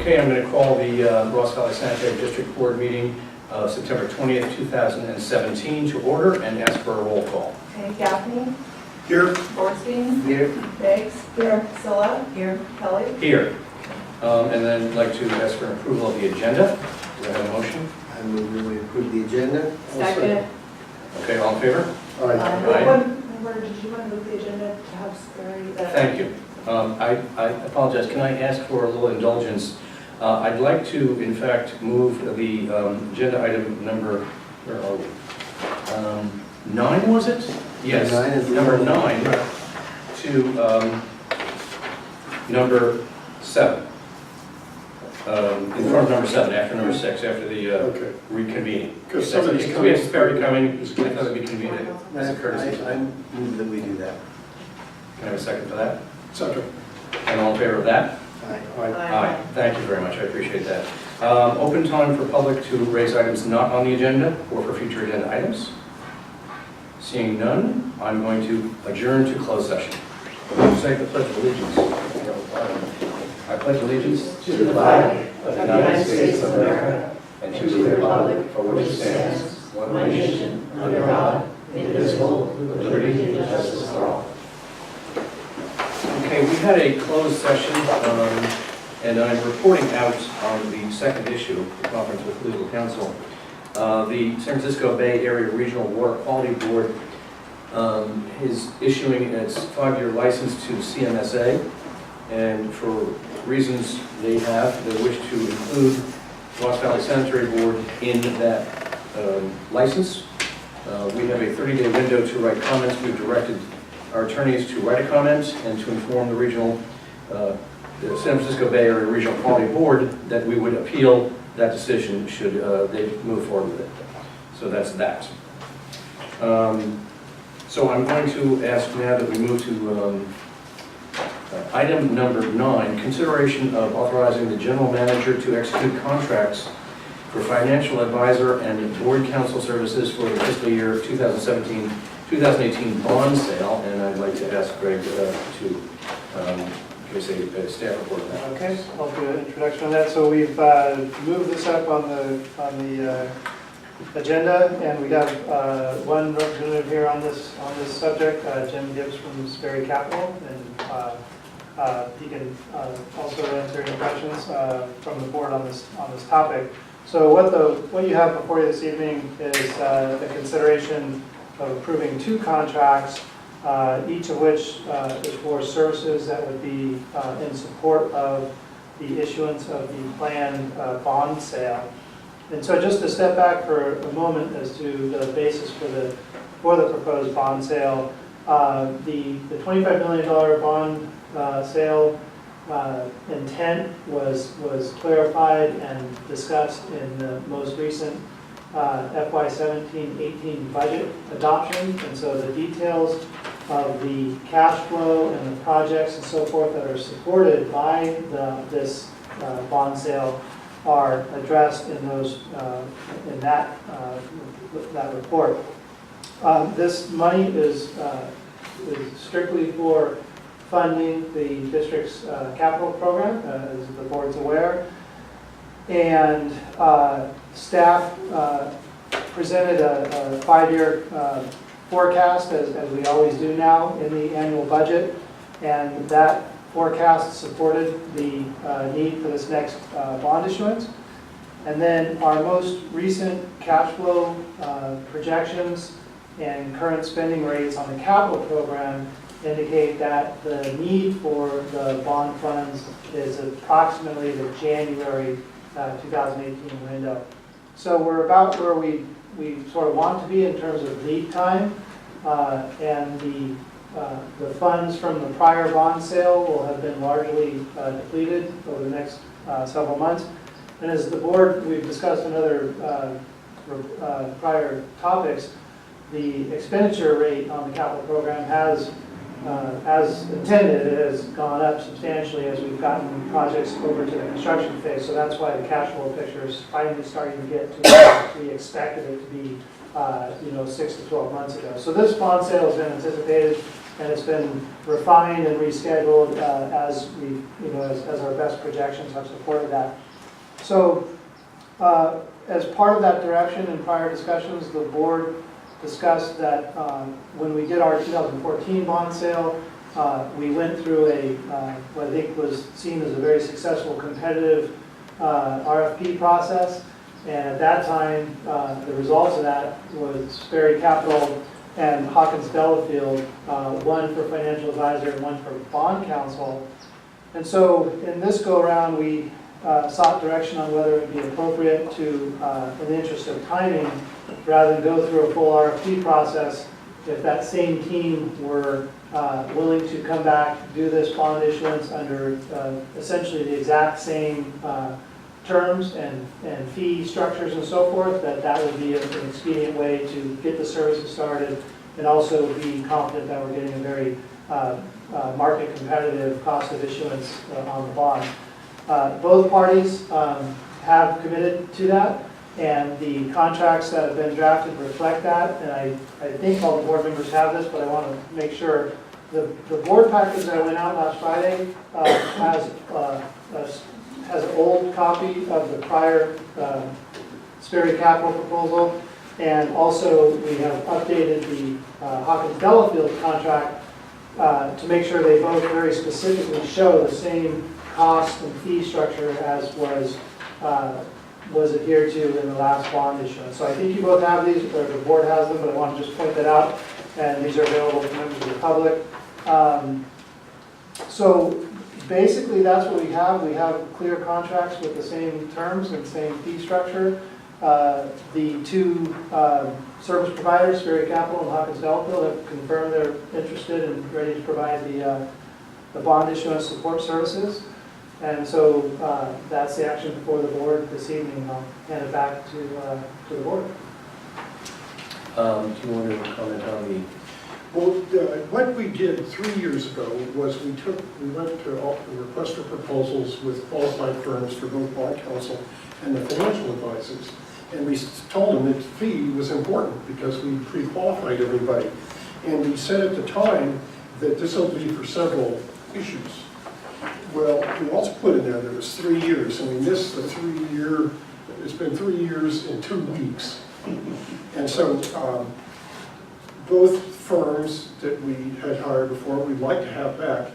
Okay, I'm going to call the Ross Valley Sanitary District Board meeting of September 20th, 2017 to order and ask for a roll call. Okay, Gaffney. Here. Borstein. Here. Biggs. Here. Scylla. Here. Kelly. Here. And then I'd like to ask for approval of the agenda. Do I have a motion? I move that we approve the agenda. Second. Okay, all in favor? Aye. Where did you want to move the agenda to have Sperry? Thank you. I apologize. Can I ask for a little indulgence? I'd like to, in fact, move the agenda item number, where are we? 9, was it? Yes, Nine is number the 9 to number 7. In front of number 7, after number 6, after the Okay. reconvening. Because Because somebody's we have coming. Sperry coming, I thought it'd be convenient as a courtesy. I move that we do that. Can I have a second for that? Second. And all in favor of that? Aye. Aye. Thank you very much, I appreciate that. Open time for public to raise items not on the agenda or for future agenda items. Seeing none, I'm going to adjourn to closed session. Say the Pledge of Allegiance. I pledge allegiance to the flag of the United States of America and to the republic for which it stands, one nation, under God, indivisible, with liberty and justice for all. Okay, we had a closed session, and I'm reporting out on the second issue of the conference with legal counsel. The San Francisco Bay Area Regional Water Quality Board is issuing its 5-year license to CMSA, and for reasons they have, they wish to include Ross Valley Sanitary Board in that license. We have a 30-day window to write comments. We've directed our attorneys to write a comment and to inform the regional, the San Francisco Bay Area Regional Quality Board that we would appeal that decision should they move forward with it. So that's that. So I'm going to ask now that we move to item number 9, consideration of authorizing the general manager to execute contracts for financial advisor and board counsel services for the fiscal year 2017-2018 bond sale, and I'd like to ask Greg to give us a staff report on that. Okay, I'll do an introduction on that. So we've moved this up on the agenda, and we have one representative here on this subject, Jim Gibbs from Sperry Capital, and he can also answer any questions from the board on this topic. So what you have before you this evening is the consideration of approving 2 contracts, each of which is for services that would be in support of the issuance of the planned bond sale. And so just to step back for a moment as to the basis for the proposed bond sale, the $25 million bond sale intent was clarified and discussed in the most recent FY 17-18 budget adoption, and so the details of the cash flow and the projects and so forth that are supported by this bond sale are addressed in those in that report. This money is strictly for funding the district's capital program, as the board's aware, and staff presented a 5-year forecast, as we always do now in the annual budget, and that forecast supported the need for this next bond issuance. And then our most recent cash flow projections and current spending rates on the capital program indicate that the need for the bond funds is approximately the January 2018 window. So we're about where we sort of want to be in terms of lead time, and the funds from the prior bond sale will have been largely depleted over the next several months. And as the board, we've discussed in other prior topics, the expenditure rate on the capital program has, as intended, it has gone up substantially as we've gotten projects over to the construction phase. So that's why the cash flow picture is finally starting to get to where we expected it to be 6 to 12 months ago. So this bond sale has been anticipated and it's been refined and rescheduled as we, as our best projections have supported that. So, as part of that direction in prior discussions, the board discussed that when we did our 2014 bond sale, we went through what I think was seen as a very successful competitive RFP process. And at that time, the results of that was Sperry Capital and Hawkins Delafield, one for financial advisor and one for bond counsel. And so in this go-around, we sought direction on whether it would be appropriate to, in the interest of timing, rather than go through a full RFP process, if that same team were willing to come back, do this bond issuance under essentially the exact same terms and fee structures and so forth, that would be an expedient way to get the services started and also be confident that we're getting a very market competitive cost of issuance on the bond. Both parties have committed to that, and the contracts that have been drafted reflect that, and I think all the board members have this, but I want to make sure. The board package that went out last Friday has an old copy of the prior Sperry Capital proposal, and also we have updated the Hawkins Delafield contract to make sure they both very specifically show the same cost and fee structure as was adhered to in the last bond issuance. So I think you both have these, or the board has them, but I want to just point that out, and these are available to members of the public. So basically, that's what we have. We have clear contracts with the same terms and same fee structure. The two service providers, Sperry Capital and Hawkins Delafield, have confirmed they're interested and ready to provide the bond issuance support services. And so that's the action before the board this evening. I'll hand it back to the board. Do you want to comment on the? Well, what we did 3 years ago was we went to all the request for proposals with qualified firms for both bond counsel and the financial advisors. And we told them that fee was important because we pre-qualified everybody. And we said at the time that this will be for several issues. Well, we also put in there that it was 3 years, and we missed the 3-year, it's been 3 years in 2 weeks. And so both firms that we had hired before, we'd like to have back.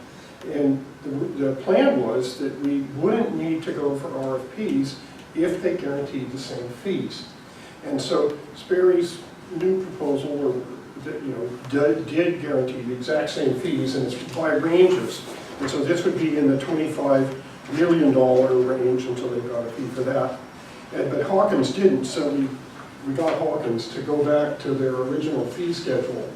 And the plan was that we wouldn't need to go for RFPs if they guaranteed the same fees. And so Sperry's new proposal did guarantee the exact same fees, and it's by ranges. And so this would be in the $25 million range until they got a fee for that. But Hawkins didn't, so we got Hawkins to go back to their original fee schedule.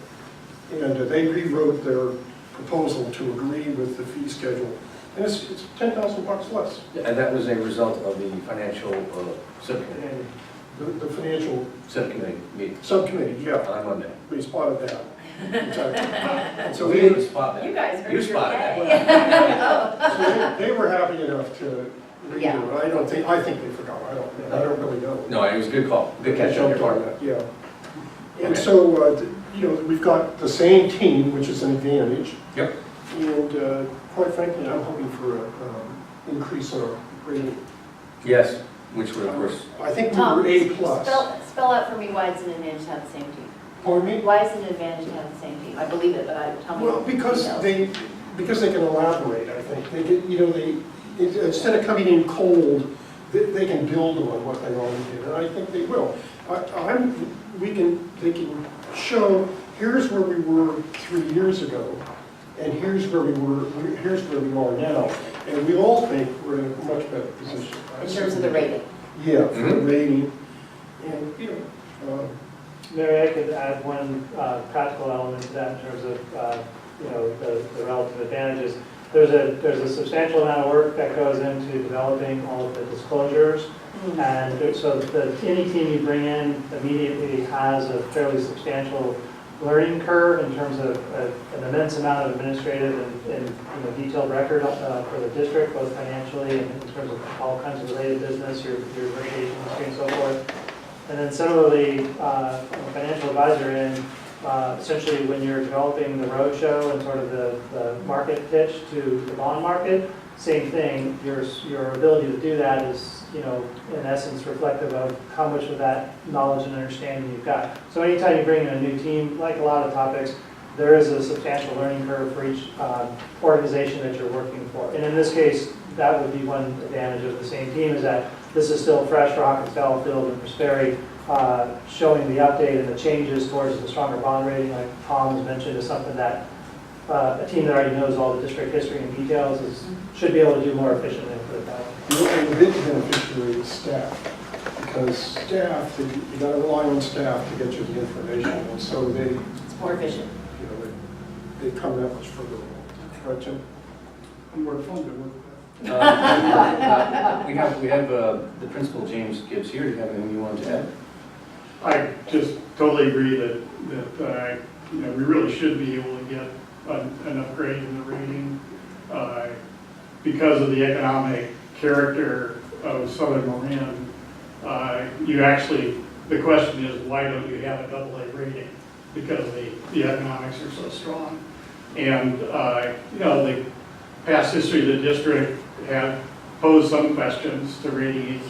And they rewrote their proposal to agree with the fee schedule. And it's $10,000 less. And that was a result of the financial subcommittee. The financial Subcommittee meeting subcommittee, yeah, on Monday. we spotted that. And So so we they, didn't spot that. You guys heard You your spotted day. that. so they were happy enough to redo it. I think they forgot. I don't really know. No, it was a good call. Good catch on your Jumped on part. that, yeah. And so, we've got the same team, which is an advantage. Yep. And quite frankly, I'm hoping for an increase in our rating. Yes, which would, of course, I think we Tom, were A plus. spell out for me why it's an advantage to have the same team. Pardon me? Why is it an advantage to have the same team? I believe it, but tell me. Well, because details. they can elaborate, I think. They get, instead of coming in cold, they can build on what they already did, and I think they will. They can show, here's where we were 3 years ago, and here's where we are now. And we all think we're in a much better position. In terms of the rating. Yeah, for the rating. And, Mary, I could add one practical element to that in terms of the relative advantages. There's a substantial amount of work that goes into developing all of the disclosures, and so any team you bring in immediately has a fairly substantial learning curve in terms of an immense amount of administrative and detailed record for the district, both financially and in terms of all kinds of related business, your negotiation history and so forth. And then similarly, from a financial advisor end, essentially when you're developing the roadshow and sort of the market pitch to the bond market, same thing, your ability to do that is, you know, in essence reflective of how much of that knowledge and understanding you've got. So anytime you bring in a new team, like a lot of topics, there is a substantial learning curve for each organization that you're working for. And in this case, that would be one advantage of the same team, is that this is still fresh for Hawkins, Fallowfield, and Prosperity, showing the update and the changes towards the stronger bond rating, like Tom has mentioned, is something that a team that already knows all the district history and details should be able to do more efficiently, put it that way. And the big beneficiary is staff, because staff, you gotta rely on staff to get you the information, and so they, It's more efficient. you know, they come that much further along. Right, Jim? And we're fun to work with. We have the principal, James Gibbs, here. Do you have anything you want to add? I just totally agree that you know, we really should be able to get an upgrade in the rating because of the economic character of Southern Marin. You actually, the question is, why don't you have a AA rating? Because the economics are so strong. And you know, the past history of the district had posed some questions to rating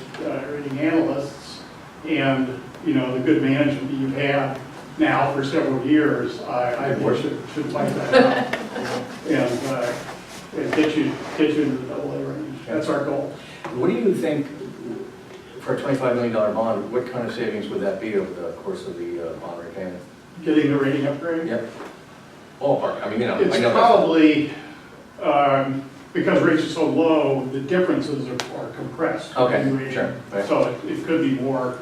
analysts, and you know, the good management that you've had now for several years, I should fight that out and get you into the AA range. That's our goal. What do you think, for a $25 million bond, what kind of savings would that be over the course of the bond repayment? Getting the rating upgrade? Yep. Ballpark, I mean, you know. It's I know probably, because rates are so low, the differences are compressed. Okay, in rating. sure, right. So it could be more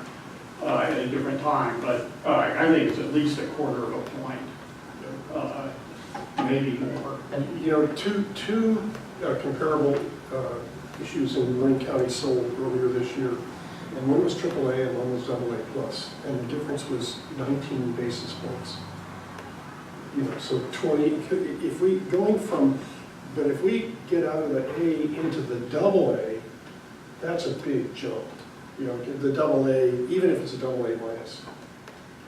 at a different time, but I think it's at least a quarter of a point, maybe more. And, you know, two comparable issues in Marin County sold earlier this year, and one was AAA and one was AA+, and the difference was 19 basis points. You know, so 20, if we, going from, but if we get out of the A into the AA, that's a big jump. You know, the AA, even if it's a AA minus,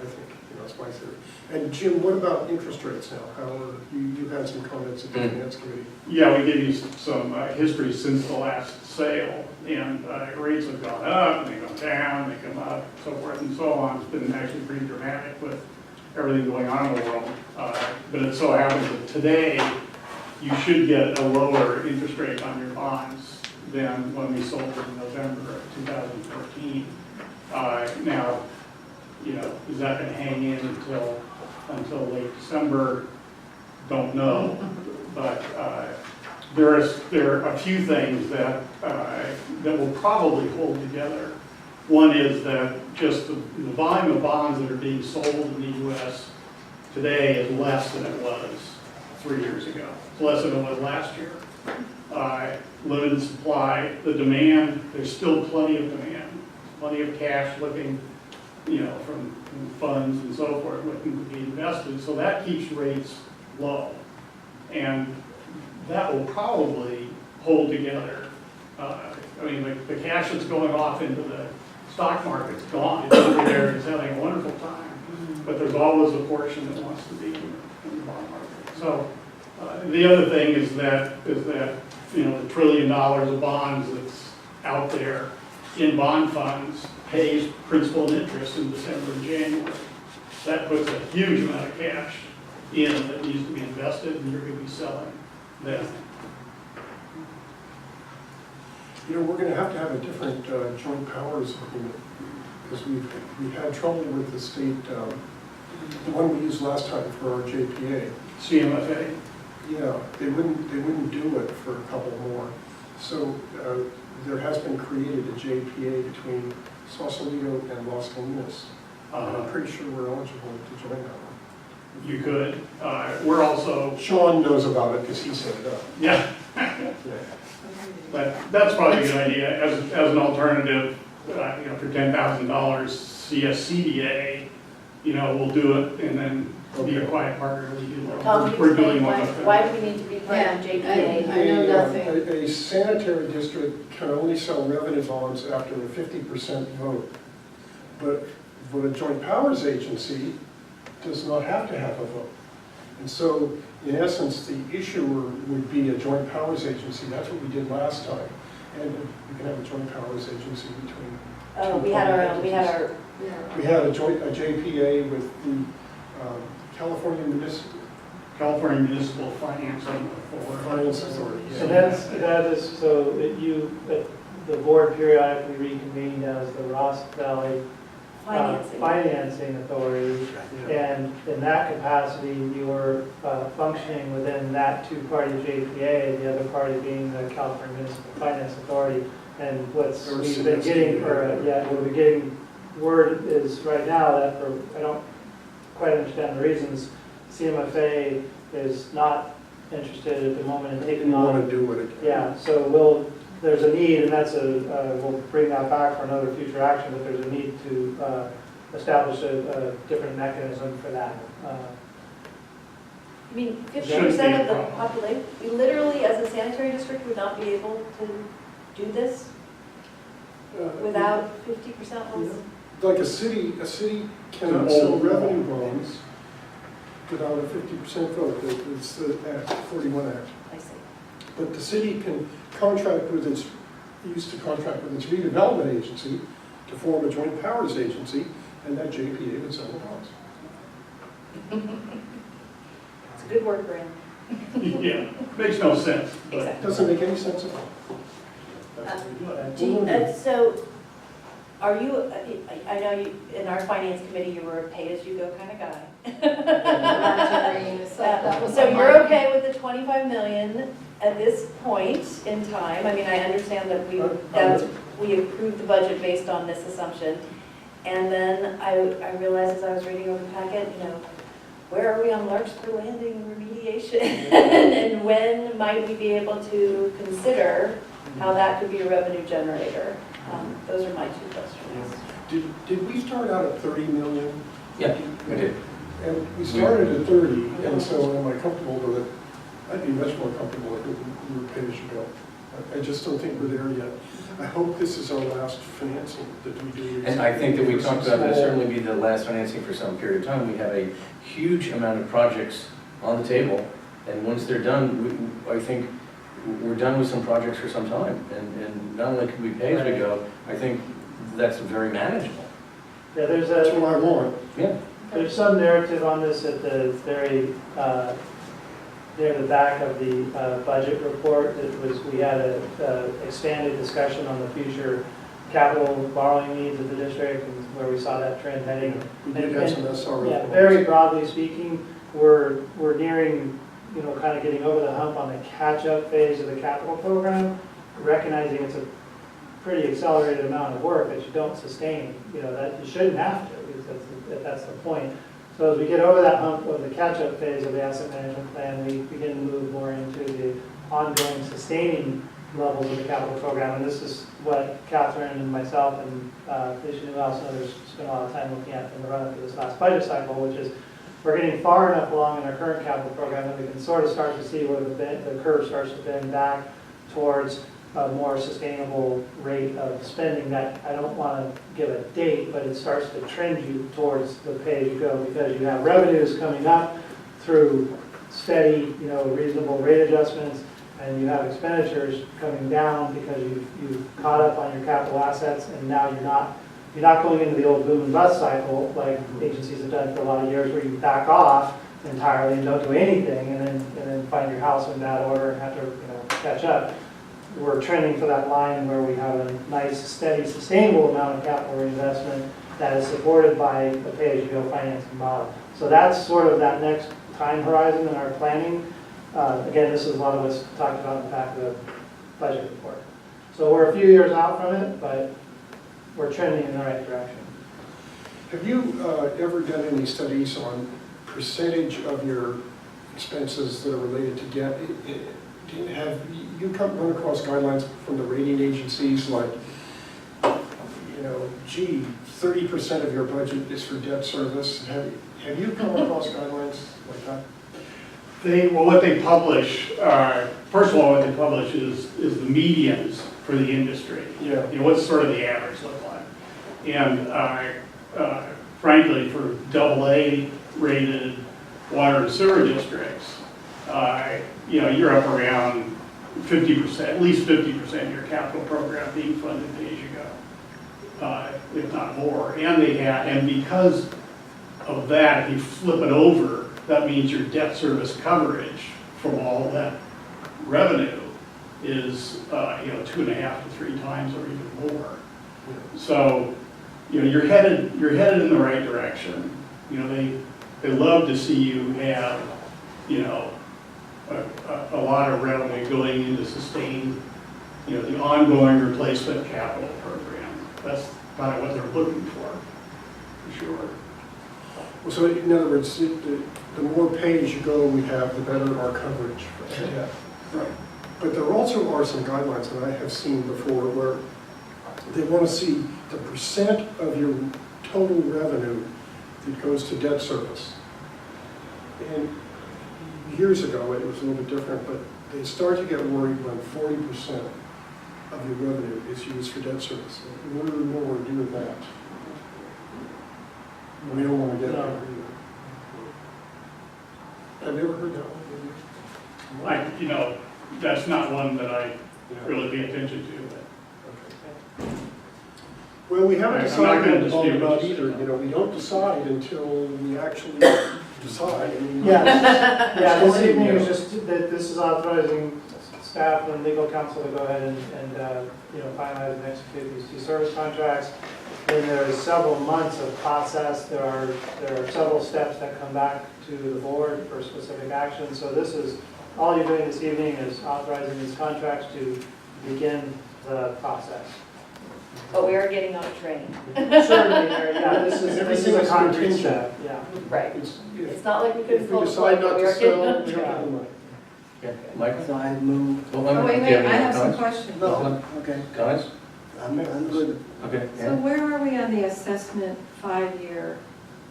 I think, you know, that's my theory. And Jim, what about interest rates now? How are, you had some comments at the finance committee. Yeah, we gave you some history since the last sale, and rates have gone up, and they go down, they come up, so forth and so on. It's been actually pretty dramatic with everything going on in the world. But it so happens that today, you should get a lower interest rate on your bonds than when we sold in November of 2014. Now, you know, is that going to hang in until late December? Don't know. But there are a few things that will probably hold together. One is that just the volume of bonds that are being sold in the U.S. today is less than it was 3 years ago. It's less than it was last year. Limited supply, the demand, there's still plenty of demand, plenty of cash looking, you know, from funds and so forth looking to be invested. So that keeps rates low. And that will probably hold together. I mean, the cash that's going off into the stock market's gone. It's over there, it's having a wonderful time. But there's always a portion that wants to be in the bond market. So the other thing is that you know, the $1 trillion of bonds that's out there in bond funds pays principal and interest in December and January. That puts a huge amount of cash in that needs to be invested, and you're going to be selling then. You know, we're going to have a different joint powers agreement, because we've had trouble with the state, the one we used last time for our JPA. CMFA? Yeah, they wouldn't do it for a couple more. So there has been created a JPA between Sausalito and Las Colinas. And I'm pretty sure we're eligible to join that one. You could. We're also, Sean knows about it because he set it up. yeah. But that's probably a good idea as an alternative, you know, for $10,000 CSCDA, you know, we'll do it and then be a quiet partner. Tom, can you We're doing explain one. why do we need to be part of JPA? I know nothing. A sanitary district can only sell revenue bonds after a 50% vote. But a joint powers agency does not have to have a vote. And so, in essence, the issuer would be a joint powers agency. That's what we did last time. And you can have a joint powers agency between. Oh, we had our, We had a JPA with the California Municipal Financing Authority. Finance Authority. So that is, so that the board periodically reconvened as the Ross Valley Financing Authority. And in that capacity, you were functioning within that two-party JPA, the other party being the California Municipal Finance Authority. And we've been getting, what we're getting word is right now that I don't quite understand the reasons, CMFA is not interested at the moment in taking We on. want to do what it can. Yeah, so there's a need, and we'll bring that back for another future action, but there's a need to establish a different mechanism for that. I mean, 50% Shouldn't be a of the problem. population, we literally, as a sanitary district, would not be able to do this without 50% less. Like a city can sell revenue bonds without a 50% vote. It's the Act, 41 Act. I see. But the city can contract with its redevelopment agency to form a joint powers agency, and that JPA would sell the bonds. It's a good word, Marin. Yeah, makes no sense. But Exactly. Doesn't make any sense at all. That's what we do. So, are you, I know you, in our finance committee, you were a pay-as-you-go kind of guy. So you're okay with the 25 million at this point in time? I mean, I understand that we approved the budget based on this assumption. And then I realized as I was reading over the packet, where are we on Larkspur Landing remediation? And when might we be able to consider how that could be a revenue generator? Those are my two questions. Did we start out at 30 million? Yeah, we did. And we started at 30, and so am I comfortable with it? I'd be much more comfortable if we were pay as you go. I just don't think we're there yet. I hope this is our last financing that we do. And I think that we talked about that certainly be the last financing for some period of time. We have a huge amount of projects on the table, and once they're done, I think we're done with some projects for some time. And not only can we pay as we go, I think that's very manageable. Yeah, That's what I want. Yeah. there's some narrative on this at the very, near the back of the budget report. We had a expanded discussion on the future capital borrowing needs of the district and where we saw that trend heading. We did have some SRO. Yeah, very broadly speaking, we're nearing, kind of getting over the hump on the catch-up phase of the capital program, recognizing it's a pretty accelerated amount of work that you don't sustain, that you shouldn't have to, because that's the point. So as we get over that hump of the catch-up phase of the asset management plan, we begin to move more into the ongoing sustaining levels of the capital program. And this is what Catherine and myself and Felicia Newhouse and others spent a lot of time looking at in the run-up to this last budget cycle, which is we're getting far enough along in our current capital program that we can sort of start to see where the curve starts to bend back towards a more sustainable rate of spending that I don't want to give a date, but it starts to trend you towards the pay-as-you-go because you have revenues coming up through steady, reasonable rate adjustments, and you have expenditures coming down because you've caught up on your capital assets, and now you're not going into the old boom and bust cycle like agencies have done for a lot of years, where you back off entirely and don't do anything, and then find your house in bad order and have to catch up. We're trending for that line where we have a nice, steady, sustainable amount of capital reinvestment that is supported by the pay-as-you-go financing model. So that's sort of that next time horizon in our planning. Again, this is a lot of what's talked about in the back of the budget report. So we're a few years out from it, but we're trending in the right direction. Have you ever done any studies on percentage of your expenses that are related to debt? Have you run across guidelines from the rating agencies like, 30% of your budget is for debt service? Have you come across guidelines like that? What they publish, first of all, what they publish is the medians for the industry. Yeah. What's sort of the average look like? And frankly, for AA rated water and sewer districts, you're up around 50%, at least 50% of your capital program being funded pay as you go, if not more. And because of that, if you flip it over, that means your debt service coverage from all that revenue is 2.5 to 3 times or even more. So you're headed in the right direction. They love to see you have a lot of revenue going into sustain the ongoing replacement capital program. That's kind of what they're looking for sure. Well, so in other words, the more pay as you go we have, the better our coverage. Yeah. Right. But there also are some guidelines that I have seen before where they want to see the percent of your total revenue that goes to debt service. And years ago, it was a little bit different, but they start to get worried when 40% of your revenue is used for debt service. And we're nowhere near that. We don't want to get there either. I've never heard that one. That's not one that I really pay attention to, but. Well, we haven't I'm not decided gonna on dispute about what you either. said. We don't decide until we actually decide. I mean, Yeah, this evening is just, that this is authorizing staff and legal counsel to go ahead and finalize and execute these 2 service contracts. Then there is several months of process. There are several steps that come back to the board for specific action. So this is, all you're doing this evening is authorizing these contracts to begin the process. But we are getting on a train. Certainly, yeah, this is a Everything's concrete contingent. step, yeah. Right. It's- It's not like we could If we pull the decide plug, not but we to are sell, getting on we a don't have the train. money. Okay, Michael? So I move, Well, Oh, wait, do wait, you I have have any some questions. no, okay, Comments? I'm good. Okay. So where are we on the assessment 5-year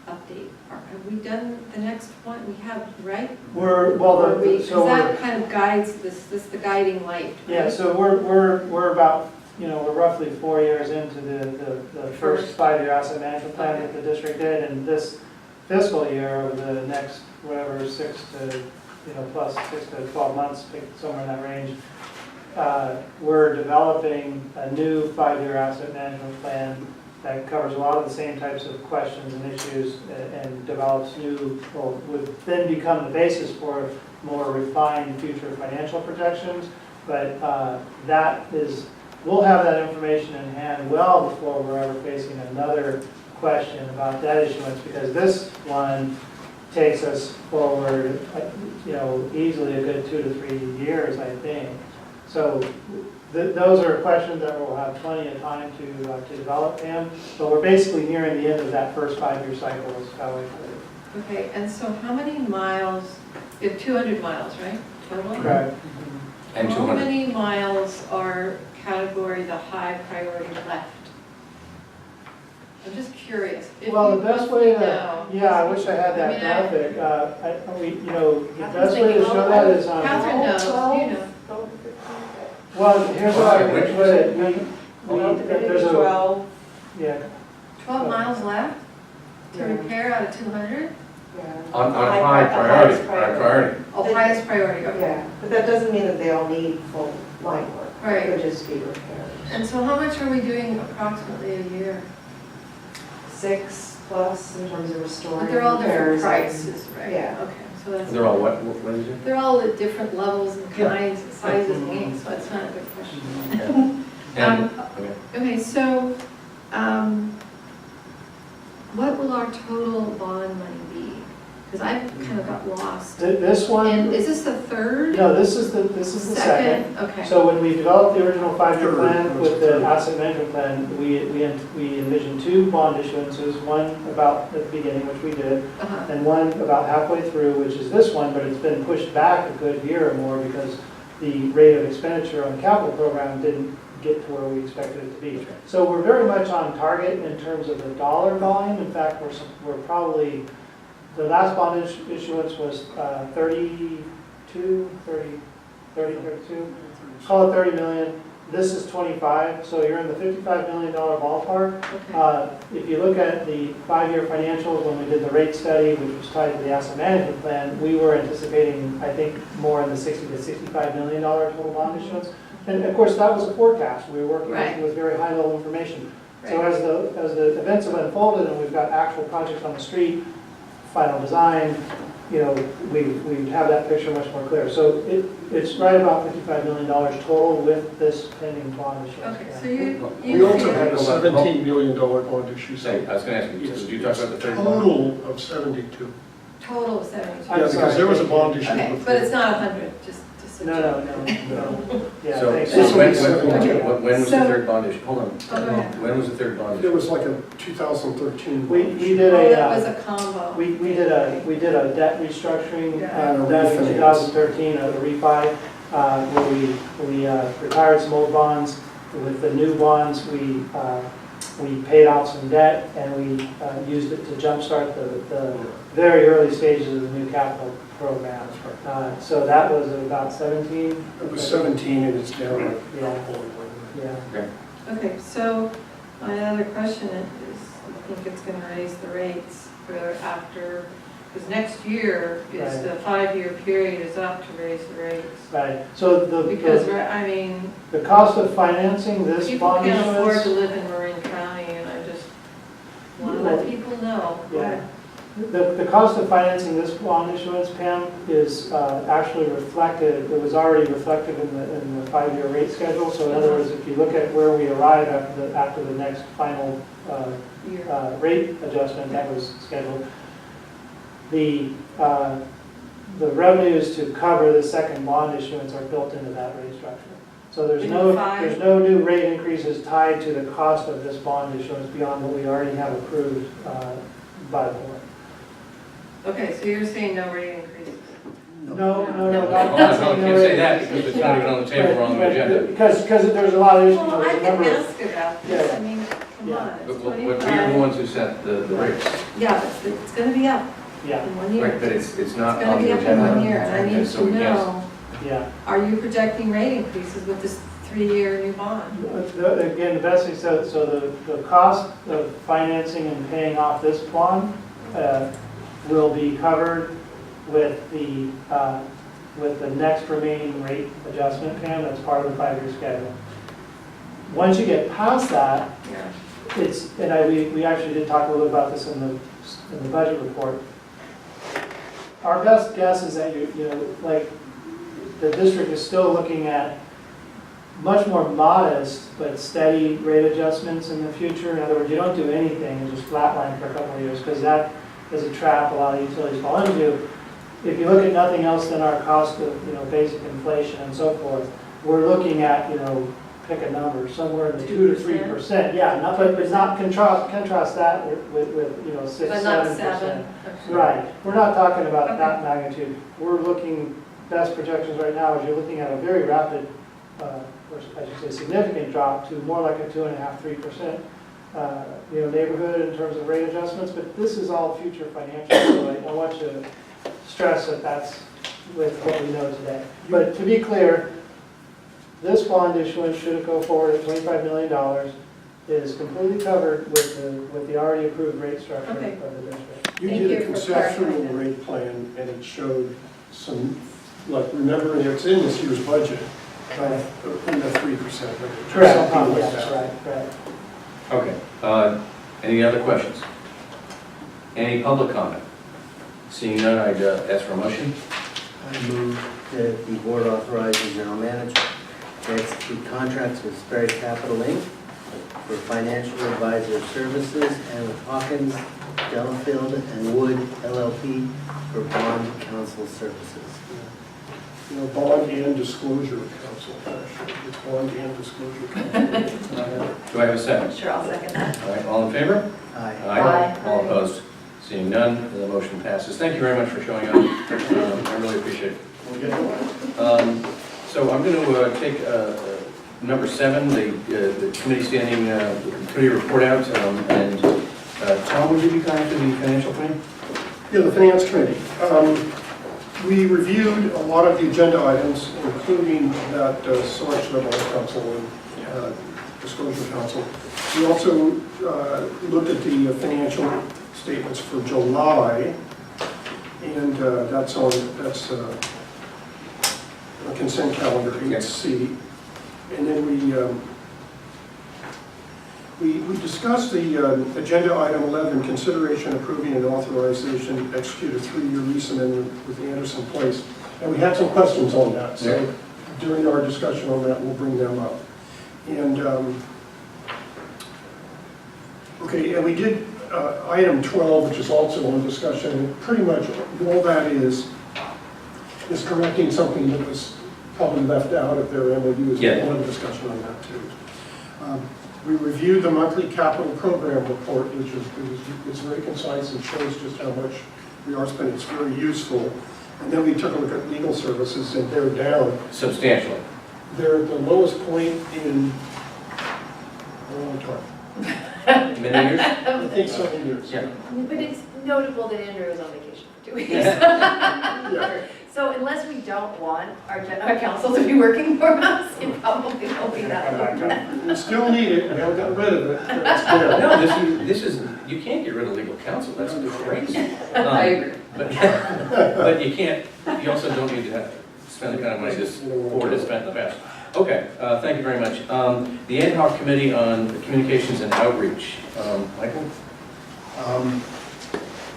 update? Have we done the next one? We have, right? Because Because that kind of guides, this the guiding light. Yeah, so we're about, we're roughly 4 years into the first 5-year asset management plan that the district did, and this fiscal year, over the next, whatever, 6 to 12 months, pick somewhere in that range, we're developing a new 5-year asset management plan that covers a lot of the same types of questions and issues and develops new, or would then become the basis for more refined future financial projections. But we'll have that information in hand well before we're ever facing another question about debt issuance, because this one takes us forward, easily a good 2 to 3 years, I think. So those are questions that we'll have plenty of time to develop, Pam. But we're basically nearing the end of that first 5-year cycle is how I put it. Okay, and so how many miles, we have 200 miles, right, total? Correct. And How 200. many miles are category the high priority left? I'm just curious. If Well, you the best roughly way to, know. yeah, I wish I had that I mean, I- graphic. The Catherine's best way to thinking, show oh, that is on. Catherine knows, you know. Well, here's how I would put it. There's a, 12. yeah, 12 miles left to Yeah. repair out of 200? On High high priority. priority. Oh, highest priority, okay. Yeah, but that doesn't mean that they all need full line work. Right. It could just be repairs. And so how much are we doing approximately a year? 6+ in terms of restoring. But they're all different repairs. prices, right? Yeah. Okay, so that's. They're all what is it? They're all at different levels and kinds and sizes and names, so it's not a good question. And, okay. Okay, so, what will our total bond money be? Because I kind of got lost. this And one, is this the third? no, this is the second. Okay. So when we developed the original 5-year Third, plan what's with the the third? asset management plan, we envisioned 2 bond issuances, one about at the beginning, which we did, Uh-huh. and one about halfway through, which is this one, but it's been pushed back a good year or more because the rate of expenditure on the capital program didn't get to where we expected it to be. So we're very much on target in terms of the dollar volume. In fact, we're probably, the last bond issuance was 32, call it 30 million. This is 25, so you're in the $55 million ballpark. Okay. If you look at the 5-year financials, when we did the rate study, which was tied to the asset management plan, we were anticipating, I think, more in the $60 to $65 million total bond issuance. And of course, that was a forecast. We were working Right. with very high-level information. So Right. as the events have unfolded and we've got actual projects on the street, final design, we have that picture much more clear. So it's right about $55 million total with this pending bond issuance. Okay, so We you also feel, had a $17 million bond issue. Say, I was going to ask you, It's did you talk about the third one? total of 72. total of 72. I'm Yeah, because there was a bond issue. Okay, before. but it's not 100, just a No. Yeah, So thanks. This when will be was the third bond issue? Hold on. Oh, go ahead. When was the third bond It issue? was like a 2013. We bond did Oh, that was a, a combo. we did a debt restructuring, Yeah. that in Refinance. 2013, a refi, where we retired some old bonds. With the new bonds, we paid off some debt and we used it to jumpstart the very early stages of the new capital program. So that was about 17. It was 17 and it's down like. Yeah. Okay. Okay, so my other question is, I think it's gonna raise the rates for after, because next year is Right. the 5-year period is up to raise the rates. Right, so Because, I mean, the cost of financing this people bond can't afford to issuance, live in Marin County, and I just want to let people know. Yeah. the cost of financing this bond issuance, Pam, is actually reflected, it was already reflected in the 5-year rate schedule. So in other words, if you look at where we arrive after the next final Year. rate adjustment that was scheduled, the revenues to cover the second bond issuance are built into that rate structure. So there's In no, five? there's no new rate increases tied to the cost of this bond issuance beyond what we already have approved by the board. Okay, so you're saying no rate increases? No, Hold on, can't say that because it's not even on the table or on the agenda. Because there's a lot of issues. Well, I there's a can number of- ask about this, Yeah. I mean, come Yeah. on, But it's we're the 25. ones who set the rates. Yeah, but it's gonna be up Yeah, in 1 year. Right, but it's It's not gonna on be the up in agenda. 1 year, and I And need so to we can't- know, yeah. are you projecting rate increases with this 3-year new bond? Again, the best thing, so the cost of financing and paying off this bond will be covered with the next remaining rate adjustment, Pam, that's part of the 5-year schedule. Once you get past that, Yeah. we actually did talk a little about this in the budget report. Our best guess is that the district is still looking at much more modest but steady rate adjustments in the future. In other words, you don't do anything and just flatline for a couple of years, because that is a trap a lot of utilities fall into. If you look at nothing else than our cost of basic inflation and so forth, we're looking at, pick a number, somewhere in the 2 to 3%. Yeah, but not contrast that with 6, But not 7%. 7? Right, we're not talking about Okay. that magnitude. We're looking, best projections right now is you're looking at a very rapid, or I should say significant drop to more like a 2.5%, 3%, neighborhood in terms of rate adjustments, but this is all future financial, so I want you to stress that that's with what we know today. But to be clear, this bond issuance, should it go forward at $25 million, is completely covered with the already approved rate structure Okay. of the district. You Thank did you a for conceptual clarifying that. rate plan and it showed some, remember, it's in this year's budget, Right. in the 3% range. Correct, Something like yes, that. right. Okay. Any other questions? Any public comment? Seeing none, I'd ask for a motion. I move that the board authorize the general manager to execute contracts with Sperry Capital Inc. for financial advisor services and with Hawkins, Delafield, and Wood LLP for bond counsel services. Bond and disclosure council, actually. It's bond and disclosure council. Do I have a second? Sure, I'll second that. All right, all in favor? Aye. Aye. All opposed? Seeing none, the motion passes. Thank you very much for showing up. I really appreciate it. So I'm going to take number 7, the committee standing, committee report out, and Tom, would you be kind to the financial plan? Yeah, the finance committee. We reviewed a lot of the agenda items, including that selection of our council and disclosure council. We also looked at the financial statements for July, and that's a consent calendar 8C. And then we discussed the agenda item 11, consideration approving and authorization execute a 3-year lease amendment with Anderson Place. And we had some questions on that, so during our discussion on that, we'll bring them up. And, okay, and we did item 12, which is also on discussion. Pretty much all that is correcting something that was probably left out of their MOU. Yeah. We'll have a discussion on that too. We reviewed the monthly capital program report, which is very concise and shows just how much we are spending. It's very useful. And then we took a look at legal services, and they're down. Substantially. They're at the lowest point in a long time. Many years? I think 7 years. Yeah. But it's notable that Andrew is on vacation for 2 weeks. Yeah. So unless we don't want our council to be working for us, it probably won't be that long. We still need it, we haven't gotten rid of it, but it's there. No, this is, you can't get rid of legal counsel, that's crazy. I agree. But you can't, you also don't need to have, spend the kind of money this board has spent in the past. Okay, thank you very much. The ad hoc committee on communications and outreach, Michael?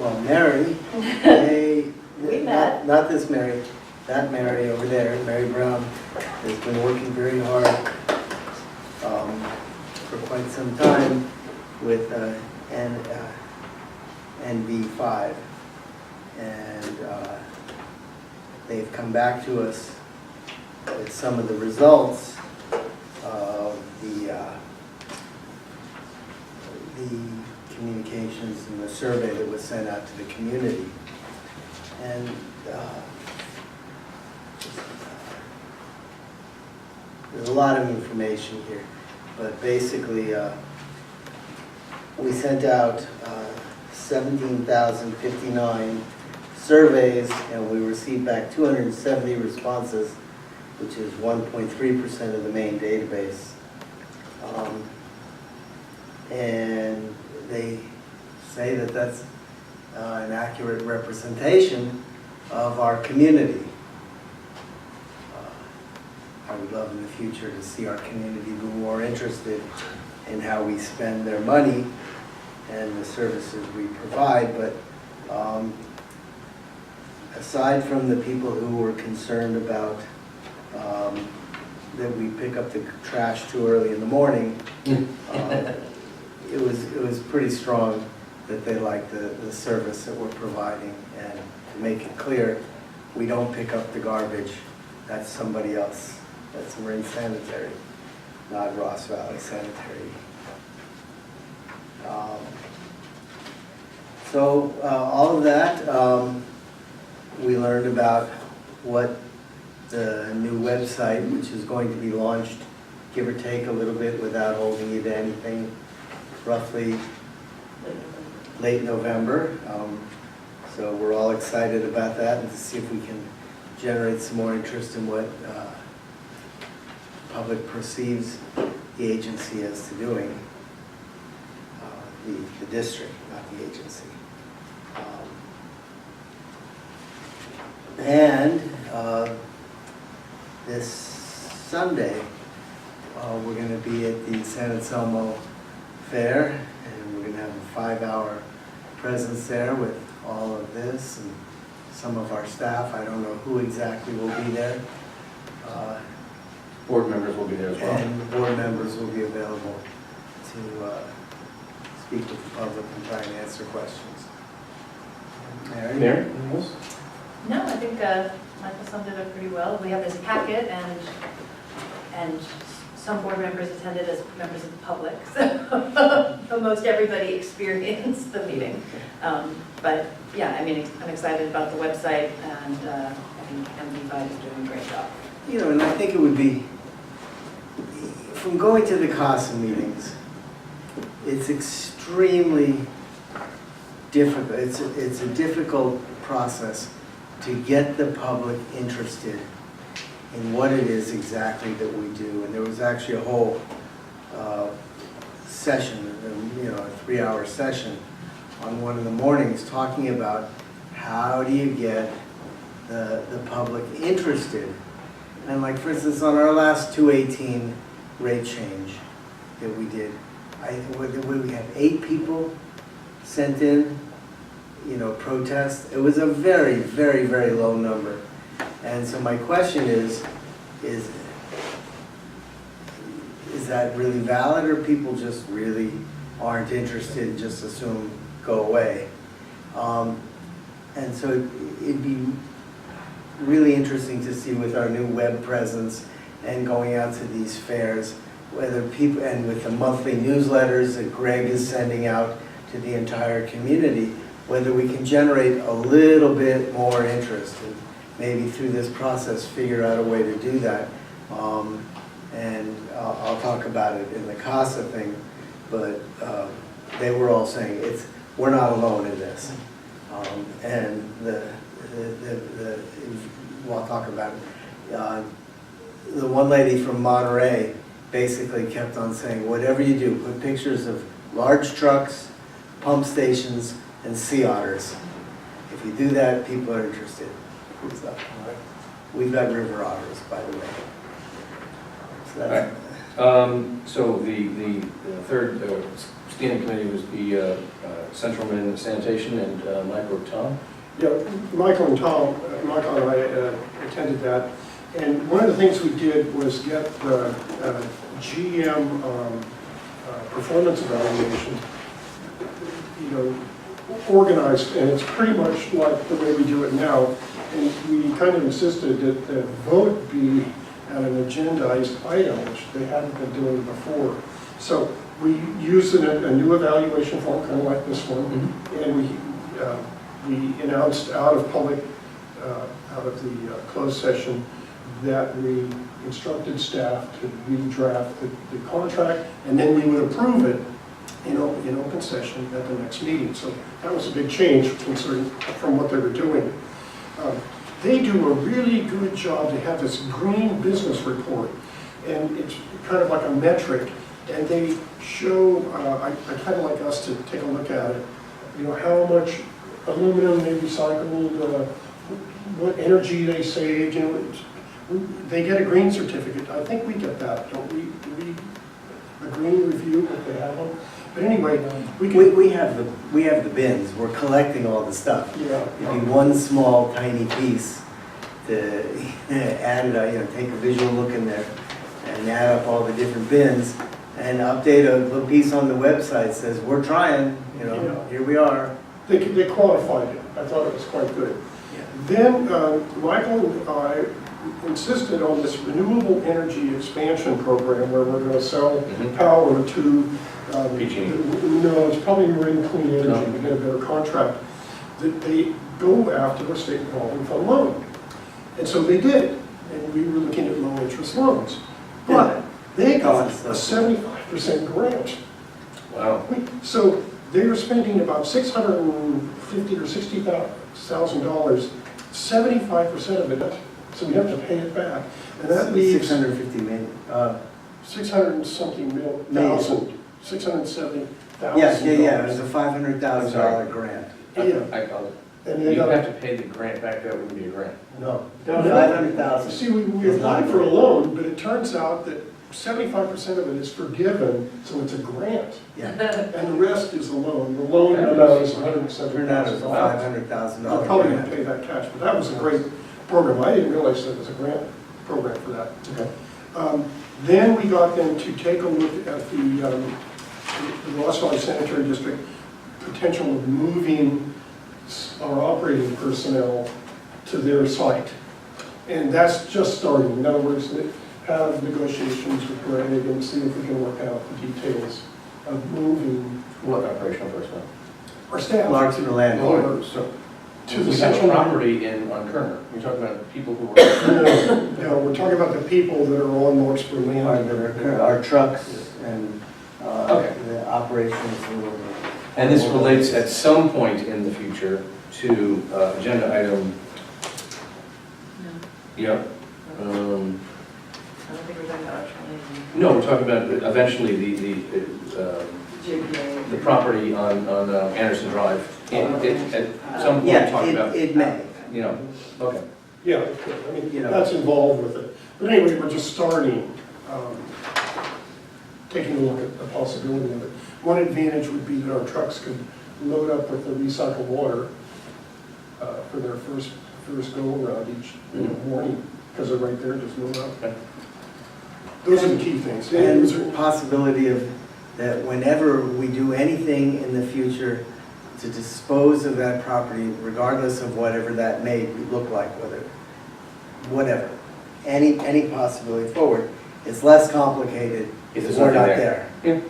Well, Mary, they... We met. Not this Mary, that Mary over there, Mary Brown, has been working very hard for quite some time with NV5. And they've come back to us with some of the results of the communications and the survey that was sent out to the community. And there's a lot of information here, but basically we sent out 17,059 surveys, and we received back 270 responses, which is 1.3% of the main database. And they say that that's an accurate representation of our community. I would love in the future to see our community be more interested in how we spend their money and the services we provide, but aside from the people who were concerned about that we pick up the trash too early in the morning, it was pretty strong that they like the service that we're providing. And to make it clear, we don't pick up the garbage. That's somebody else. That's Marin Sanitary, not Ross Valley Sanitary. So all of that, we learned about what the new website, which is going to be launched, give or take a little bit without holding you to anything, roughly late November. So we're all excited about that, and to see if we can generate some more interest in what the public perceives the agency as to doing, the district, not the agency. And this Sunday, we're going to be at the San Anselmo Fair, and we're going to have a 5-hour presence there with all of this and some of our staff. I don't know who exactly will be there. Board members will be there as well. And board members will be available to speak with the public and try and answer questions. Mary? Mary? anything else? No, I think Michael summed it up pretty well. We have this packet, and some board members attended as members of the public, so almost everybody experienced the meeting. But yeah, I mean, I'm excited about the website, and I think MV5 is doing a great job. You know, and I think it would be, from going to the CASA meetings, it's extremely difficult. It's a difficult process to get the public interested in what it is exactly that we do. And there was actually a whole session, a 3-hour session on one of the mornings talking about how do you get the public interested. And like, for instance, on our last 218 rate change that we did, we have 8 people sent in, protest. It was a very, very, very low number. And so my question is that really valid, or people just really aren't interested and just assume go away? And so it'd be really interesting to see with our new web presence and going out to these fairs, whether people, and with the monthly newsletters that Greg is sending out to the entire community, whether we can generate a little bit more interest, and maybe through this process figure out a way to do that. And I'll talk about it in the CASA thing, but they were all saying we're not alone in this. And we'll talk about it. The one lady from Monterey basically kept on saying, whatever you do, put pictures of large trucks, pump stations, and sea otters. If you do that, people are interested. So, we've got river otters, by the way. So that's, So the third standing committee was the Central Marin Sanitation and Michael Tom. Yeah, Michael and I attended that. And one of the things we did was get the GM performance evaluation, organized, and it's pretty much like the way we do it now. And we kind of insisted that the vote be at an agendized item, which they hadn't been doing before. So we used a new evaluation form, kind of like this one, and we announced out of the closed session that we instructed staff to redraft the contract, and then we would approve it in open session at the next meeting. So that was a big change from what they were doing. They do a really good job. They have this green business report, and it's kind of like a metric, and they show, I kind of like us to take a look at it, how much aluminum they recycled, what energy they saved, they get a green certificate. I think we get that, don't we? Do we, a green review if they have them? But anyway, we have the bins. We're collecting all the stuff. Yeah. It'd be one small tiny piece to add it, take a visual look in there and add up all the different bins and update a little piece on the website that says we're trying. Here we are. They qualified it. I thought it was quite good. Yeah. Then Michael and I insisted on this renewable energy expansion program where we're going to sell power to PG&E. No, it's probably Marin Clean Energy. No. We get a better contract. That they go after a state revolving fund loan, and so they did. And we were looking at low interest loans, but they got a 75% grant. Wow. So they were spending about $650,000 or $60,000. 75% of it, so we have to pay it back, and that leaves 650 million. 600 and something thousand. 670,000. Yeah. It was a $500,000 grant. Yeah. I call it. And You they got, have to pay the grant back, that wouldn't be a grant. No, no, 500,000. see, we applied for a loan, but it turns out that 75% of it is forgiven, so it's a grant, Yeah. and the rest is a loan. The loan amount is Turned out it was a $170,000. $500,000 I'll probably grant. pay that cash, but that was a great program. I didn't realize there was a grant program for that. Then we got them to take a look at the Ross Valley Sanitary District potential of moving our operating personnel to their site. And that's just starting. In other words, they have negotiations with Greg and see if we can work out the details of moving What operational personnel? our staff Larks in the land. to the We have central property on Kerner. You're talking about people who work. No, we're talking about the people that are on Larkspur land. Our trucks and Okay. the operations. And this relates at some point in the future to agenda item Yeah. I don't think we're talking about our training. No, we're talking about eventually the property on Anderson Drive. At some point, Yeah, talk about, it may. you know, okay. Yeah, it could. I mean, You know. that's involved with it. But anyway, we're just starting, taking a look at the possibility of it. One advantage would be that our trucks could load up with the recycled water for their first go-around each morning, because they're right there, just load up. Okay. Those are the key things. And the possibility of that whenever we do anything in the future to dispose of that property, regardless of whatever that may look like, whatever, any possibility forward, it's less complicated If if there's we're nothing not there. there.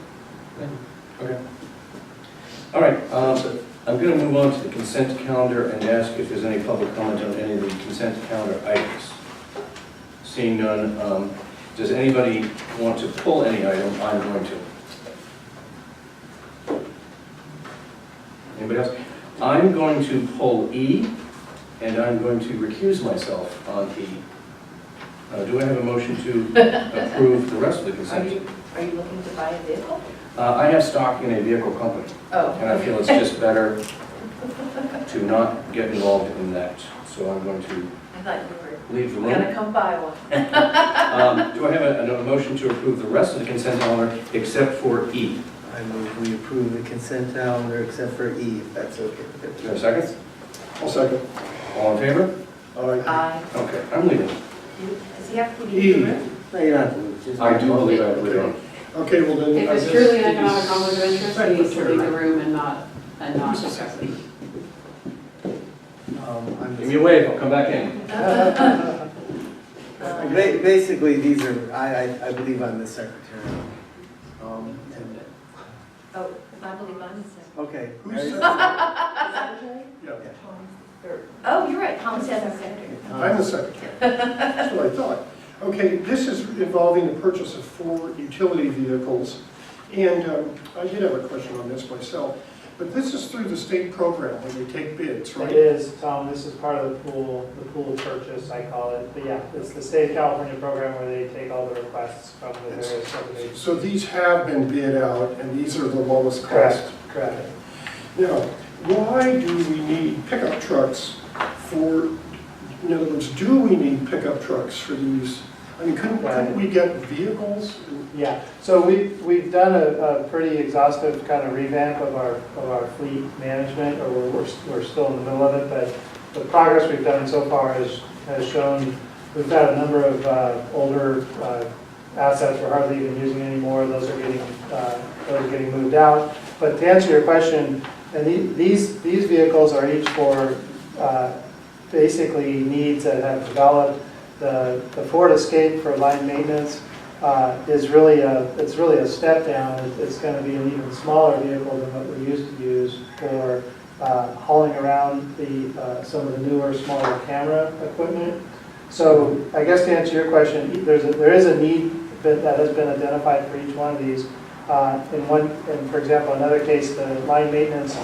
Okay. All right, I'm going to move on to the consent calendar and ask if there's any public comment on any of the consent calendar items. Seeing none, does anybody want to pull any item? I'm going to. Anybody else? I'm going to pull E, and I'm going to recuse myself on E. Do I have a motion to approve the rest of the consent? Are you looking to buy a vehicle? I have stock in a vehicle company, Oh. and I feel it's just better to not get involved in that. So I'm going to I thought you leave the were room. gonna come buy one. Do I have a motion to approve the rest of the consent calendar except for E? I move we approve the consent calendar except for E, if that's okay. Do you have a second? I'll second. All in favor? All right. Aye. Okay, I'm leaving. Does he have to E. leave the room? No, you don't have to leave, just. I do believe I have to leave. Okay, well then. If I it's guess truly an it economic is conflict of interest, he needs to leave the secretary. room and not discuss it. Give me a wave, I'll come back in. Basically, these are, I believe I'm the secretary. And- Oh, I believe I'm the second. Okay. Who's Mary- secretary? Yeah, Oh, you're right, Tom says I'm secretary. I'm the secretary. That's what I thought. Okay, this is involving the purchase of 4 utility vehicles. And I did have a question on this myself, but this is through the state program where they take bids, It right? is, Tom, this is part of the pool purchase, I call it. But yeah, it's the state of California program where they take all the requests from the various subdivisions. So these have been bid out, and these are the lowest cost. Correct. Now, why do we need pickup trucks for, in other words, do we need pickup trucks for these? I mean, couldn't we get vehicles? Yeah, so we've done a pretty exhaustive kind of revamp of our fleet management, or we're still in the middle of it, but the progress we've done so far has shown we've got a number of older assets we're hardly even using anymore. Those are getting moved out. But to answer your question, and these vehicles are each for basically needs that have developed. The Ford Escape for line maintenance is really a step down. It's going to be an even smaller vehicle than what we used to use for hauling around some of the newer, smaller camera equipment. So I guess to answer your question, there is a need that has been identified for each one of these. In for example, another case, the line maintenance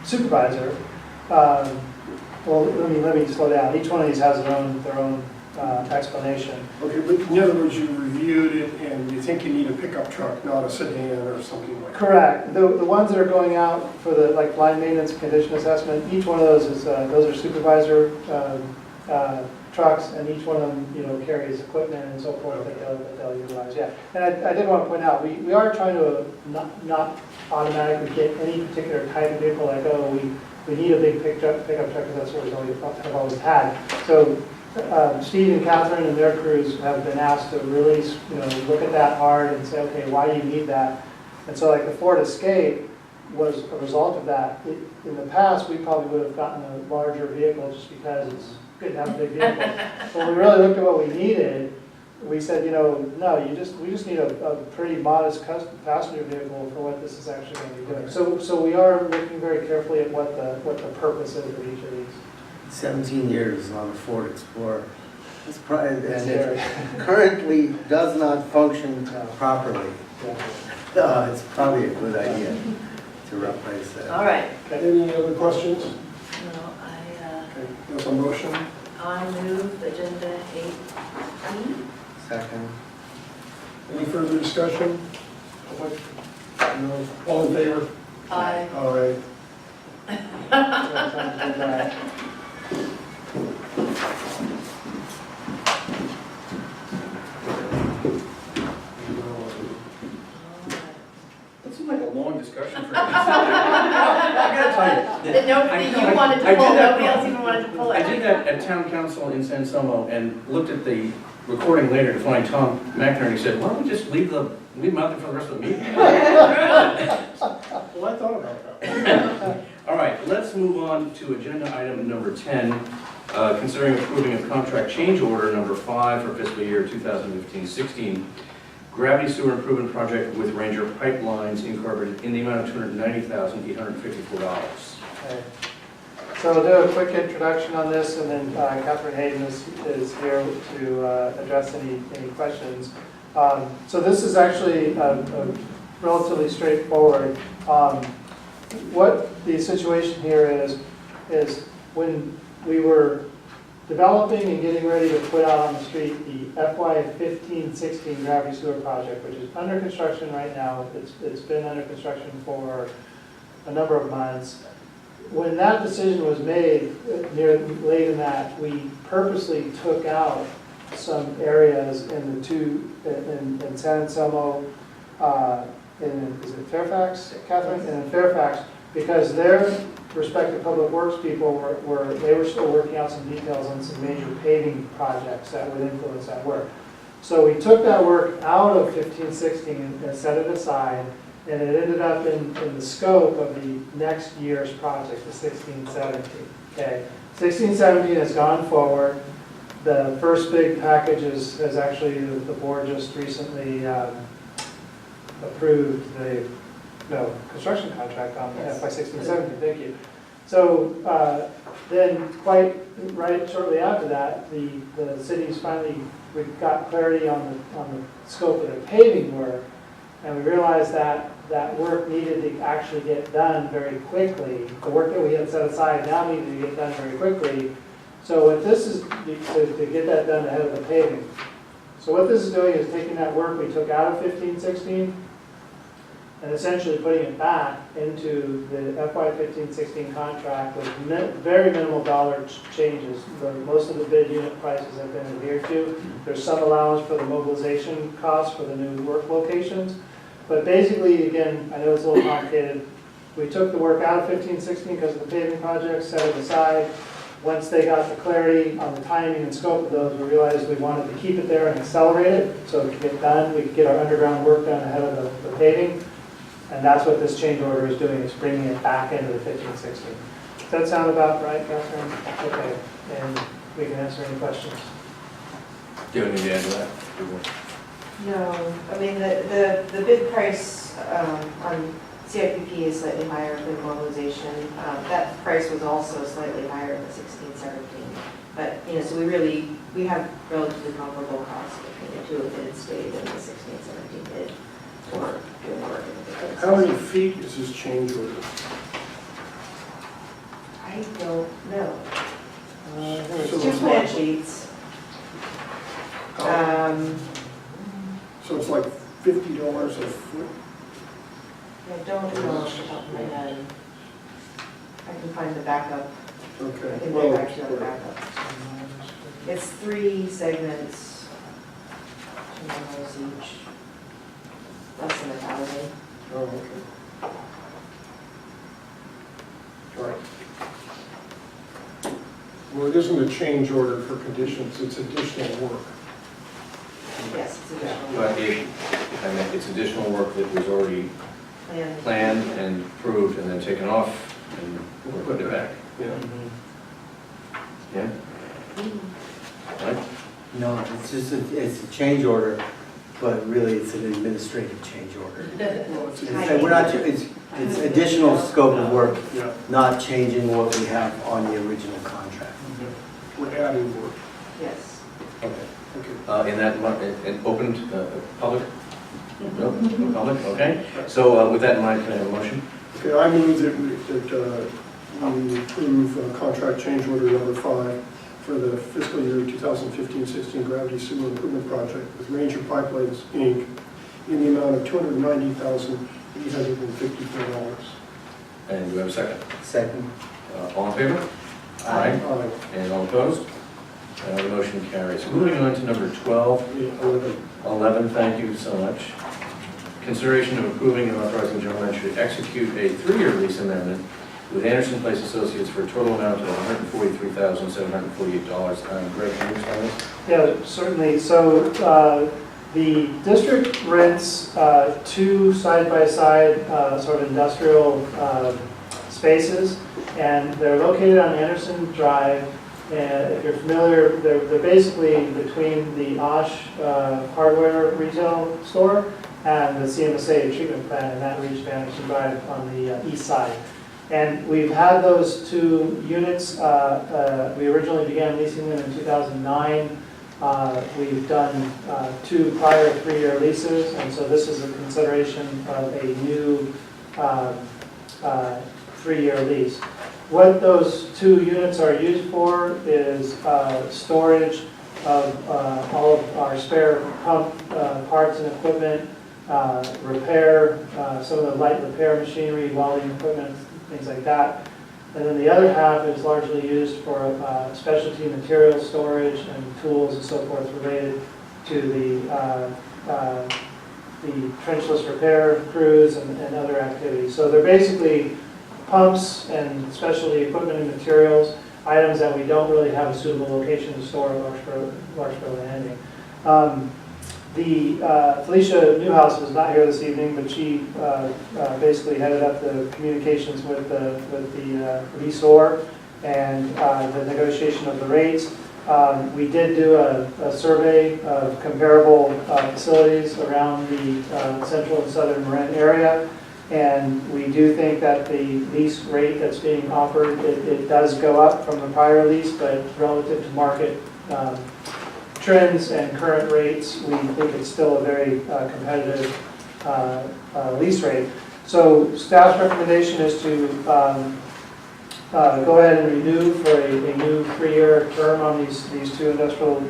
supervisor. Well, let me slow down. Each one of these has their own explanation. Okay, but in other words, you reviewed it and you think you need a pickup truck, not a sedan or something like that? Correct. The ones that are going out for the line maintenance condition assessment, each one of those those are supervisor trucks, and each one of them carries equipment and so forth that they'll utilize. Yeah, and I did want to point out we are trying to not automatically get any particular type of vehicle like we need a big pickup truck because that's what we've always had. So Steve and Catherine and their crews have been asked to really look at that hard and say, okay, why do you need that? And so like the Ford Escape was a result of that. In the past, we probably would have gotten a larger vehicle just because it's good to have a big vehicle. When we really looked at what we needed, we said, no, we just need a pretty modest passenger vehicle for what this is actually going to be doing. So we are looking very carefully at what the purpose is of each of these. 17 years on a Ford Explorer. It's probably, and Scary. it currently does not function properly. It's probably a good idea to replace that. All right. Any other questions? No, I There's a motion. I move agenda 8E. Second. Any further discussion? Public? No. All in favor? Aye. All right. That seemed like a long discussion for me. I gotta tell you. That nobody, you wanted to I did pull, that- nobody else even wanted to pull it. I did that at town council in San Selmo and looked at the recording later to find Tom McInerney, and he said, why don't we just leave him out there for the rest of the meeting? Well, I thought about that. All right, let's move on to agenda item number 10, considering approving a contract change order number 5 for fiscal year 2015-16, gravity sewer improvement project with Ranger Pipelines Incorporated in the amount of $290,854. Okay. So I'll do a quick introduction on this, and then Catherine Hayden is here to address any questions. So this is actually relatively straightforward. What the situation here is when we were developing and getting ready to put out on the street the FY 15-16 gravity sewer project, which is under construction right now. It's been under construction for a number of months. When that decision was made, late in that, we purposely took out some areas in the in San Anselmo, is it Fairfax, Catherine? And in Fairfax, because their respective public works people were still working out some details on some major paving projects that would influence that work. So we took that work out of 15-16 and set it aside, and it ended up in the scope of the next year's project, the 16-17. Okay, 16-17 has gone forward. The first big package has actually, the board just recently approved the construction contract on Yes. FY 16-17, thank you. So then quite right shortly after that, the city's finally, we got clarity on the scope of the paving work, and we realized that that work needed to actually get done very quickly. The work that we had set aside now needed to get done very quickly. So what this is, to get that done ahead of the paving. So what this is doing is taking that work we took out of 15-16 and essentially putting it back into the FY 15-16 contract with very minimal dollar changes. Most of the bid unit prices have been adhered to. There's some allowance for the mobilization costs for the new work locations. But basically, again, I know it's a little complicated. We took the work out of 15-16 because of the paving project, set it aside. Once they got the clarity on the timing and scope of those, we realized we wanted to keep it there and accelerate it so it could get done. We could get our underground work done ahead of the paving. And that's what this change order is doing, is bringing it back into the 15-16. Does that sound about right, Catherine? Okay, and we can answer any questions. Do you have anything to add to that? No, I mean, the bid price on CIPP is slightly higher than mobilization. That price was also slightly higher in the 16-17. But, you know, so we have relatively comparable costs between the two of bids stayed in the 16-17 bid for doing work in the bid. How many feet is this change order? I don't know. So Two it's plan like- sheets. So it's like $50 a foot? I don't know off the top of my head. I can find the backup. I Okay. can Well, get back to you on the backup. It's 3 segments, $2 each, less than 1,000. oh, okay. All right. Well, it isn't a change order for conditions, it's additional work. Yes, it's additional. But it's additional work that was already And planned and approved and then taken off, and we're putting it back. Yeah. Yeah? Right? No, it's just, it's a change order, but really it's an administrative change order. Well, it's And we're not, it's additional scope of work, Yeah, not changing what we have on the original contract. we're adding work. yes. Okay. Okay. In that, in open public? No, no public, okay. So with that in mind, can I have a motion? Okay, I move that we approve contract change order number 5 for the fiscal year 2015-16 gravity sewer improvement project with Ranger Pipelines, Inc. in the amount of $290,854. And do we have a second? Second. All in favor? Aye. Aye. And all opposed? The motion carries. Moving on to number 12. 11, thank you so much. Consideration of approving and authorizing general manager to execute a 3-year lease amendment with Anderson Place Associates for a total amount of $143,748. Greg, can you explain this? Yeah, certainly. So the district rents 2 side-by-side sort of industrial spaces, and they're located on Anderson Drive. And if you're familiar, they're basically between the Osh hardware retail store and the CMSA treatment plant, and that reached Anderson Drive on the east side. And we've had those 2 units. We originally began leasing them in 2009. We've done 2 prior 3-year leases, and so this is a consideration of a new 3-year lease. What those 2 units are used for is storage of all of our spare pump parts and equipment, repair, some of the light repair machinery, welding equipment, things like that. And then the other half is largely used for specialty material storage and tools and so forth related to the trenchless repair crews and other activities. So they're basically pumps and specialty equipment and materials, items that we don't really have a suitable location to store at Larkspur Landing. Felicia Newhouse was not here this evening, but she basically headed up the communications with the leaseor and the negotiation of the rates. We did do a survey of comparable facilities around the central and southern Marin area, and we do think that the lease rate that's being offered, it does go up from the prior lease, but relative to market trends and current rates, we think it's still a very competitive lease rate. So staff's recommendation is to go ahead and renew for a new 3-year term on these 2 industrial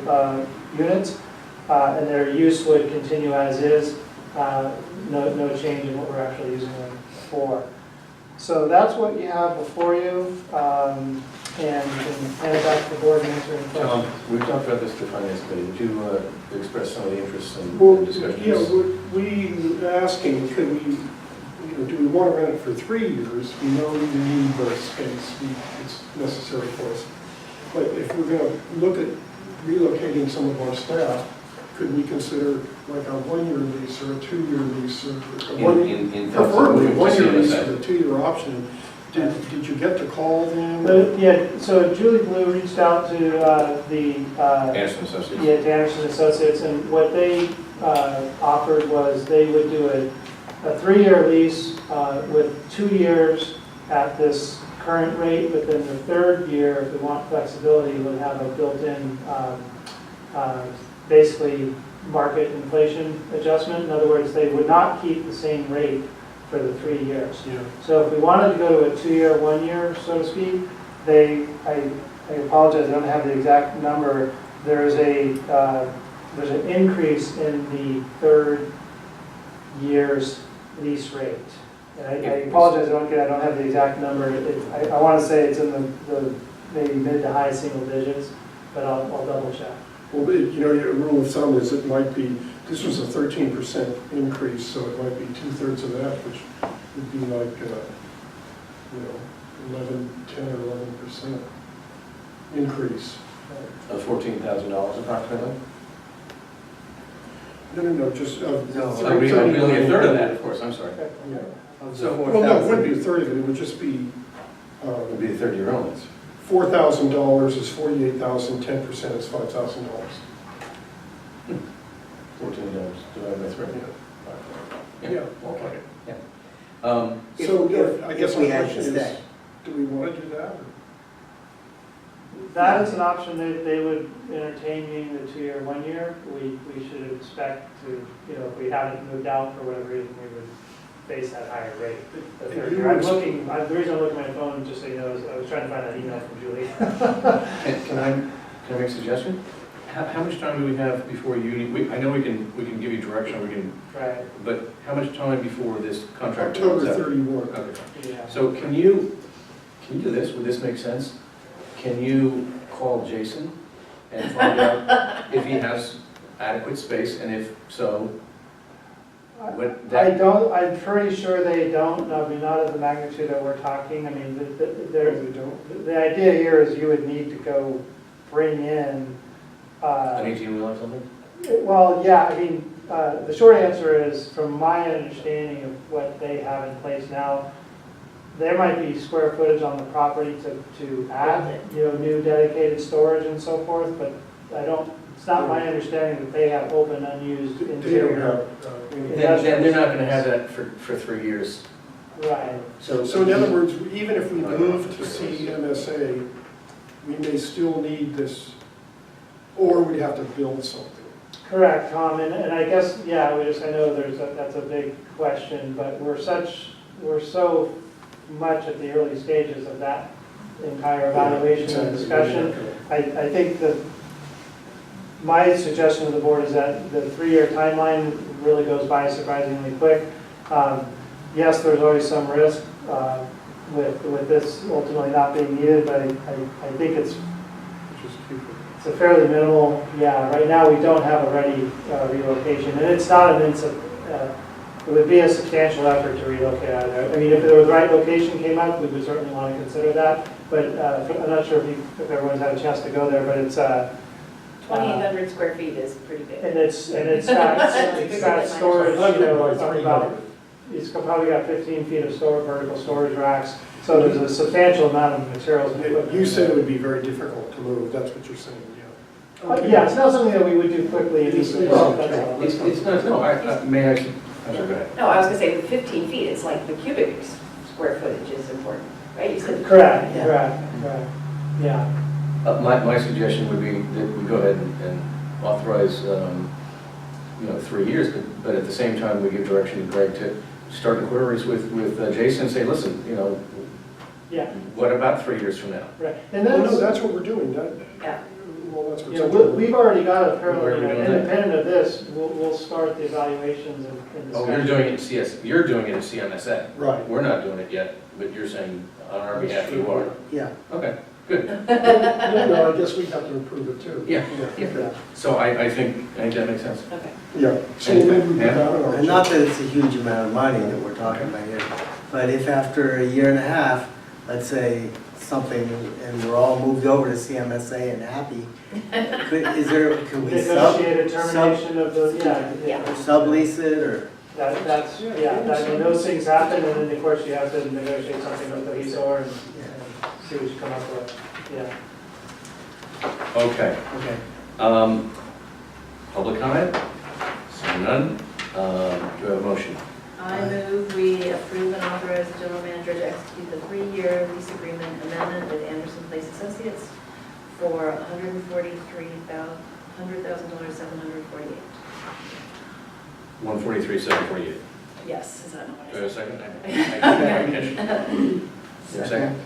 units, and their use would continue as is, no change in what we're actually using them for. So that's what you have before you. And you can hand it back to the board and answer any questions. Tom, we've talked about this to Finance Committee. Would you express some of the interests and discussions? Yeah, we asking, could we, do we want to rent it for 3 years? We know we need the space, it's necessary for us. But if we're going to look at relocating some of our staff, could we consider like a 1-year lease or a 2-year lease? Or preferably a 1-year lease with a 2-year option. Did you get to call them? Yeah, so Julie Blue reached out to the Anderson Associates. Yeah, to Anderson Associates, and what they offered was they would do a 3-year lease with 2 years at this current rate, but then the 3rd year, if we want flexibility, would have a built-in basically market inflation adjustment. In other words, they would not keep the same rate for the 3 years. Yeah. So if we wanted to go to a 2-year, 1-year, so to speak, I apologize, I don't have the exact number. There's an increase in the 3rd year's lease rate. And I apologize, I don't have the exact number. I want to say it's in the maybe mid to high single digits, but I'll double check. Well, your rule of thumb is it might be, this was a 13% increase, so it might be 2/3 of that, which would be like, 10 or 11% increase. Of $14,000 approximately? No, just. So only a 1/3 of that, of course, I'm sorry. Yeah. So, Well, no, it wouldn't be a 3rd of it, it would just be, it would be the 3rd-year owners. $4,000 is $48,000, 10% is $5,000. $14 divided by 3. Yeah. Okay. Yeah. So I guess If we my had question to is, stay. do we want to do that? or- That is an option they would entertain being the 2-year, 1-year. We should expect to, if we haven't moved out for whatever reason, we would face that higher rate. the third You year. I'm would- looking, the reason I'm looking at my phone, just so you know, is I was trying to find that email from Julie. Can I make a suggestion? How much time do we have before you need, I know we can give you direction, Right, but how much time before this contract October runs out? 31. Okay. yeah. So can you do this? Would this make sense? Can you call Jason and find out if he has adequate space, and if so, what I'm pretty sure they don't, I mean, not of the magnitude that we're talking. I mean, the idea here is you would need to go bring in, an 18-wheel or something? well, yeah, I mean, the short answer is, from my understanding of what they have in place now, there might be square footage on the property to add, new dedicated storage and so forth, but it's not my understanding that they have open, unused They don't interior. have, Then they're not gonna have that for 3 years. Right. so in other words, even if we move to CMSA, we may still need this, or we have to build something. Correct, Tom, and I guess, yeah, I know that's a big question, but we're so much at the early stages of that entire evaluation and discussion. I think that my suggestion to the board is that the 3-year timeline really goes by surprisingly quick. Yes, there's always some risk with this ultimately not being needed, but I think it's a fairly minimal, right now we don't have a ready relocation, and it's not it would be a substantial effort to relocate out of there. I mean, if the right location came up, we would certainly want to consider that, but I'm not sure if everyone's had a chance to go there, but it's 2,800 square feet is pretty big. and it's got storage, it's probably got 15 feet of vertical storage racks, so there's a substantial amount of materials and equipment. You said it would be very difficult to move, that's what you're saying, yeah. Yeah, it's not something that we would do quickly. That's all. It's not, no, may I, I'm sorry, go ahead. No, I was gonna say, with 15 feet, it's like the cubic square footage is important, right? You said Correct, Yeah. yeah. My suggestion would be that we go ahead and authorize, 3 years, but at the same time, we give direction to Greg to start inquiries with Jason and say, listen, Yeah, what about 3 years from now? right. And No, that's, that's what we're doing, Yeah. well, that's you know, what's. we've already got a parallel, Where are we doing that? independent of this, we'll start the evaluations and Oh, discussion. you're doing it at CMSA. Right. We're not doing it yet, but you're saying on our behalf you are. Yeah, Okay, good. No, I guess we have to approve it too. Yeah. Yeah. So I think that makes sense. Okay. Yeah, so maybe we put that on our. and not that it's a huge amount of money that we're talking about here, but if after a year and a half, let's say something, and we're all moved over to CMSA and happy, can we Negotiate a termination of the, Yeah. sublease it, or? that's, I mean, those things happen, and then of course you have to negotiate something with the leaseor and see what you come up with, yeah. Okay. Okay. Public comment? Seeing none. Do I have a motion? I move we approve and authorize the general manager to execute the 3-year lease agreement amendment with Anderson Place Associates for $100,748. 143,748. Yes, is that not what Do I I have a said? second? I didn't catch it. Is there a second?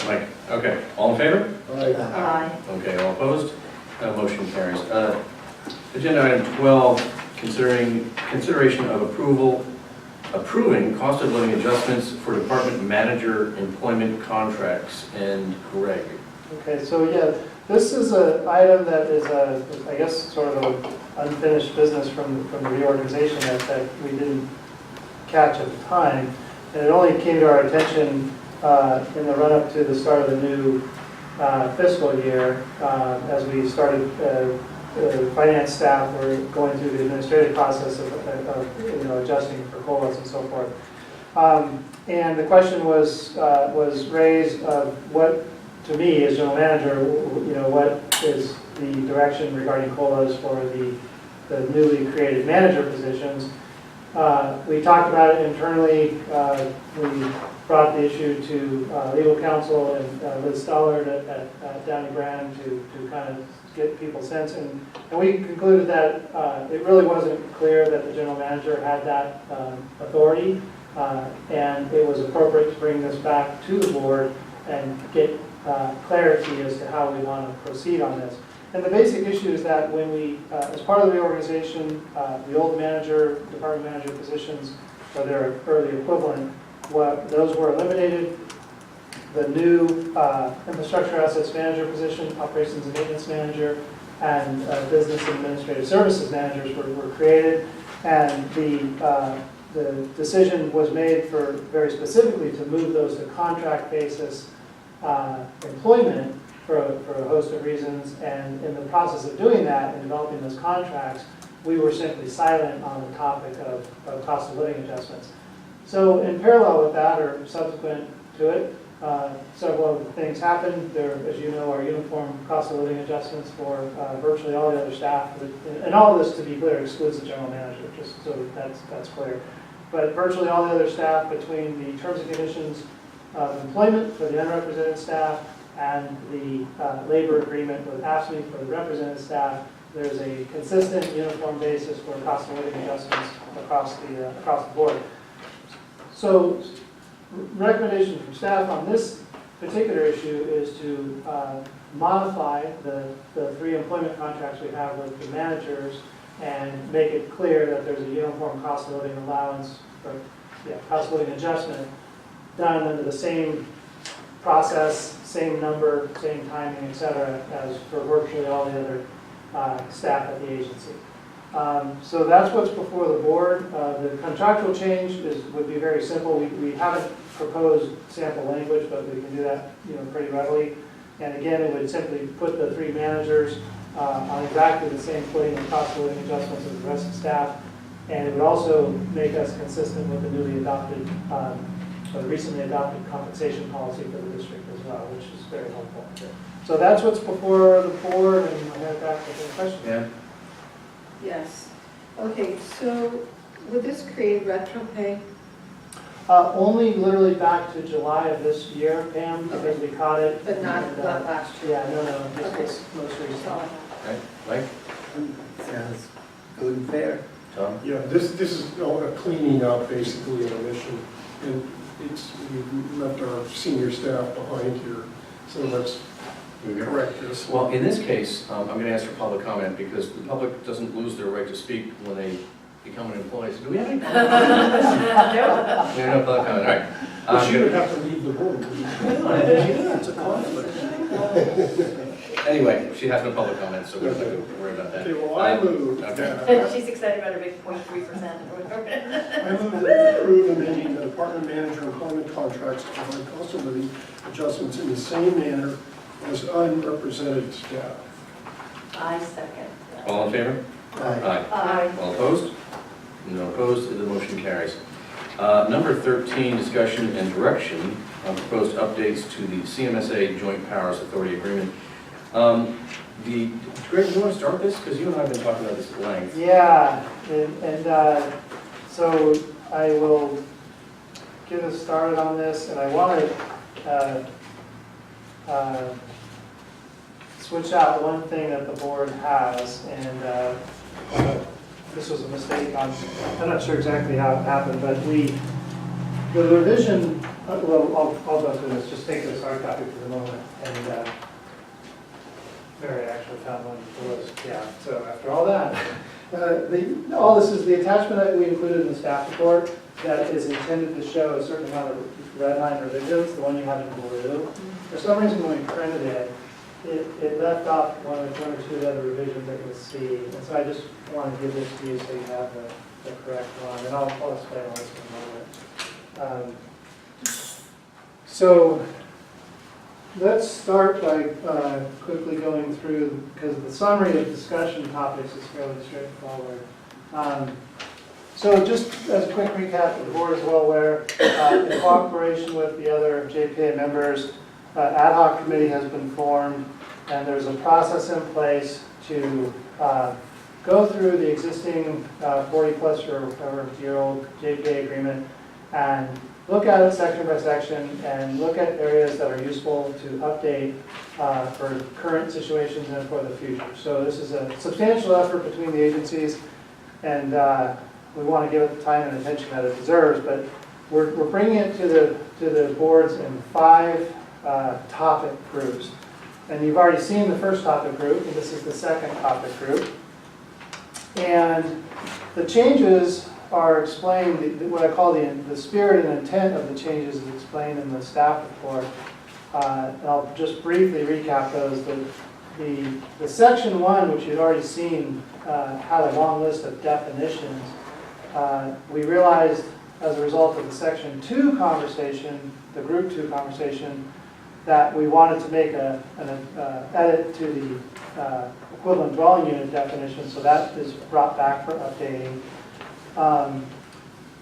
Mike, okay, all in favor? Aye. Okay, all opposed? Motion carries. Agenda item 12, consideration of approving cost of living adjustments for department manager employment contracts. And Greg. Okay, so this is an item that is, I guess, sort of an unfinished business from the reorganization that we didn't catch at the time. And it only came to our attention in the run-up to the start of the new fiscal year, as we started, the finance staff were going through the administrative process of adjusting for COLAs and so forth. And the question was raised of what, to me as general manager, what is the direction regarding COLAs for the newly created manager positions. We talked about it internally. We brought the issue to legal counsel and Liz Stollard at Downey Brand to kind of get people's sense. And we concluded that it really wasn't clear that the general manager had that authority. And it was appropriate to bring this back to the board and get clarity as to how we want to proceed on this. And the basic issue is that when we, as part of the reorganization, the old manager, department manager positions, or their equivalent, those were eliminated. The new infrastructure assets manager position, operations and maintenance manager, and business and administrative services managers were created. And the decision was made for very specifically to move those to contract basis employment for a host of reasons. And in the process of doing that and developing those contracts, we were simply silent on the topic of cost of living adjustments. So in parallel with that, or subsequent to it, several other things happened. There, as you know, are uniform cost of living adjustments for virtually all the other staff. And all of this, to be clear, excludes the general manager, just so that's clear. But virtually all the other staff, between the terms and conditions of employment for the unrepresented staff and the labor agreement with AFSCME for the represented staff, there's a consistent, uniform basis for cost of living adjustments across the board. So, recommendation from staff on this particular issue is to modify the 3 employment contracts we have with the managers and make it clear that there's a uniform cost of living allowance, or cost of living adjustment done under the same process, same number, same timing, et cetera, as for virtually all the other staff at the agency. So that's what's before the board. The contractual change would be very simple. We haven't proposed sample language, but we can do that pretty readily. And again, it would simply put the 3 managers on exactly the same footing of cost of living adjustments as the rest of the staff. And it would also make us consistent with the newly adopted, or the recently adopted compensation policy for the district as well, which is very helpful. So that's what's before the board, and I'll hand back with any questions. Yeah. Yes. Okay, so would this create retro pay? Only literally back to July of this year, Pam, because we caught it. But not and, last year? Yeah, no, this Okay. was most recent. That's all I have. Okay, Mike? Sounds good and fair. Tom? Yeah, this is a cleaning up, basically, an omission, and we've left our senior staff behind here, so let's correct this. Well, in this case, I'm going to ask for public comment because the public doesn't lose their right to speak when they become an employee. So do we have any public comment? We have no public comment, all right. But she would have to leave the room. It's a conflict. Anyway, she has no public comment, so we're not going to worry about that. Okay, well, I move Okay. that, She's excited about her big 0.3% or whatever. I move that we approve amending the department manager employment contracts to provide cost of living adjustments in the same manner as unrepresented staff. I second. All in favor? Aye. Aye. All opposed? No opposed, the motion carries. Number 13, discussion and direction on proposed updates to the CMSA Joint Powers Authority Agreement. Greg, you want to start this? Because you and I have been talking about this at length. Yeah, and so I will get us started on this, and I want to switch out one thing that the board has, and this was a mistake. I'm not sure exactly how it happened, but the revision, well, I'll go through this, just take this hard copy for the moment, and Mary actually found one for us, yeah, so after all that, all this is the attachment that we included in the staff report that is intended to show a certain amount of red line revisions, the one you have in blue. For some reason, when we printed it, it left off one or two of the other revisions that you'll see, and so I just want to give this to you so you have the correct one, and I'll explain all this in a moment. So let's start by quickly going through, because the summary of discussion topics is fairly straightforward. So just as a quick recap, the board is well aware, in cooperation with the other JPA members, ad hoc committee has been formed, and there's a process in place to go through the existing 40-plus or whatever-year-old JPA agreement and look at it section by section and look at areas that are useful to update for current situations and for the future. So this is a substantial effort between the agencies, and we want to give it the time and attention that it deserves, but we're bringing it to the boards in 5 topic groups. And you've already seen the first topic group, and this is the second topic group. And the changes are explained, what I call the spirit and intent of the changes is explained in the staff report. And I'll just briefly recap those. The section 1, which you've already seen, had a long list of definitions. We realized as a result of the section 2 conversation, the group 2 conversation, that we wanted to make an edit to the equivalent dwelling unit definition, so that is brought back for updating.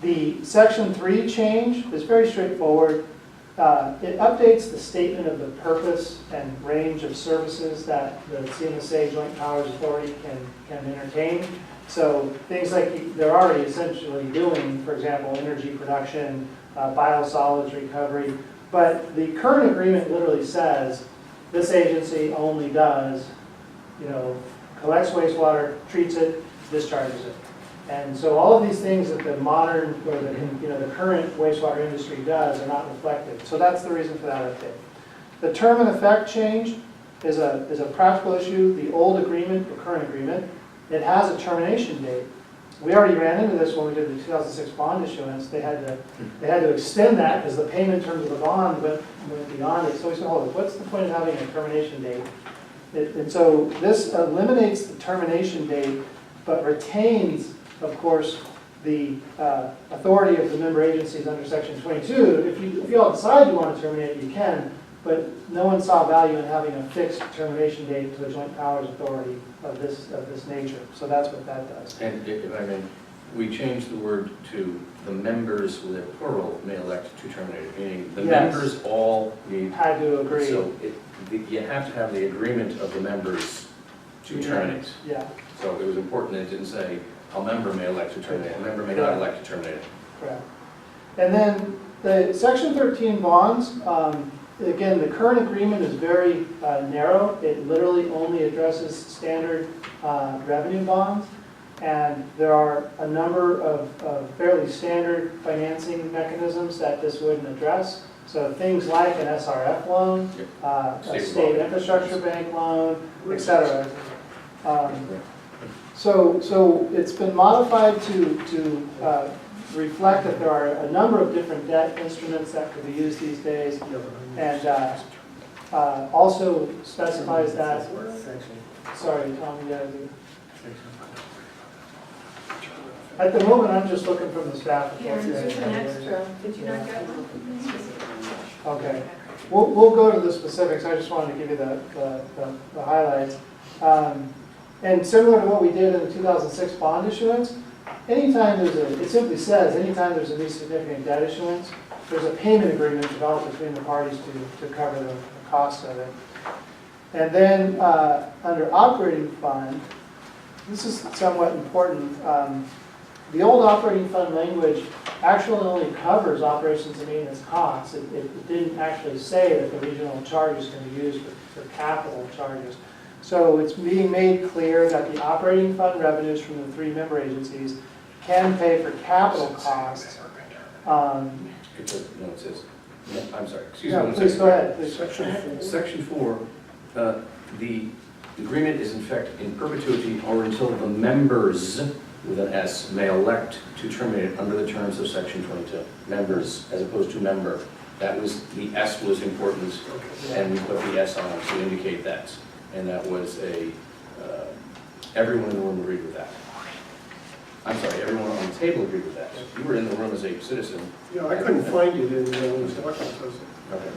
The section 3 change is very straightforward. It updates the statement of the purpose and range of services that the CMSA Joint Powers Authority can entertain. So things like they're already essentially doing, for example, energy production, biosolids recovery, but the current agreement literally says this agency only does, collects wastewater, treats it, discharges it. And so all of these things that the modern, or the current wastewater industry does are not reflected. So that's the reason for that update. The term and effect change is a practical issue. The old agreement, the current agreement, it has a termination date. We already ran into this when we did the 2006 bond issuance. They had to extend that because the payment terms of the bond went beyond it. So we said, hold on, what's the point of having a termination date? And so this eliminates the termination date, but retains, of course, the authority of the member agencies under Section 22. If you all decide you want to terminate it, you can, but no one saw value in having a fixed termination date to a joint powers authority of this nature. So that's what that does. And if I may, we changed the word to the members with a plural may elect to terminate it, meaning the Yes. members all need. I do agree. So you have to have the agreement of the members to terminate. Yeah, So it was important that it didn't say a member may elect to terminate, a member may not elect to terminate it. correct. And then the Section 13 bonds, again, the current agreement is very narrow. It literally only addresses standard revenue bonds. And there are a number of fairly standard financing mechanisms that this wouldn't address. So things like an SRF loan, a state infrastructure bank loan, et cetera. So it's been modified to reflect that there are a number of different debt instruments that could be used these days, and also specifies that. Sorry, Tom, you gotta do. At the moment, I'm just looking from the staff. report. Here, there's an extra. Did you not get one? Okay. We'll go to the specifics. I just wanted to give you the highlights. And similar to what we did in the 2006 bond issuance, anytime it simply says, anytime there's a new significant debt issuance, there's a payment agreement developed between the parties to cover the cost of it. And then under operating fund, this is somewhat important. The old operating fund language actually only covers operations and maintenance costs. It didn't actually say that the regional charges can be used for capital charges. So it's being made clear that the operating fund revenues from the 3 member agencies can pay for capital costs. It says, I'm sorry, excuse me. No, one please second. go ahead. Please. Section 4, the agreement is in effect in perpetuity or until the members, with an S, may elect to terminate it under the terms of Section 22. Members, as opposed to member. That was, the S was important, and we put the S on it to indicate that. And that was everyone in the room agreed with that. I'm sorry, everyone on the table agreed with that. You were in the room as a citizen. Yeah, I couldn't find it in the documents. Okay.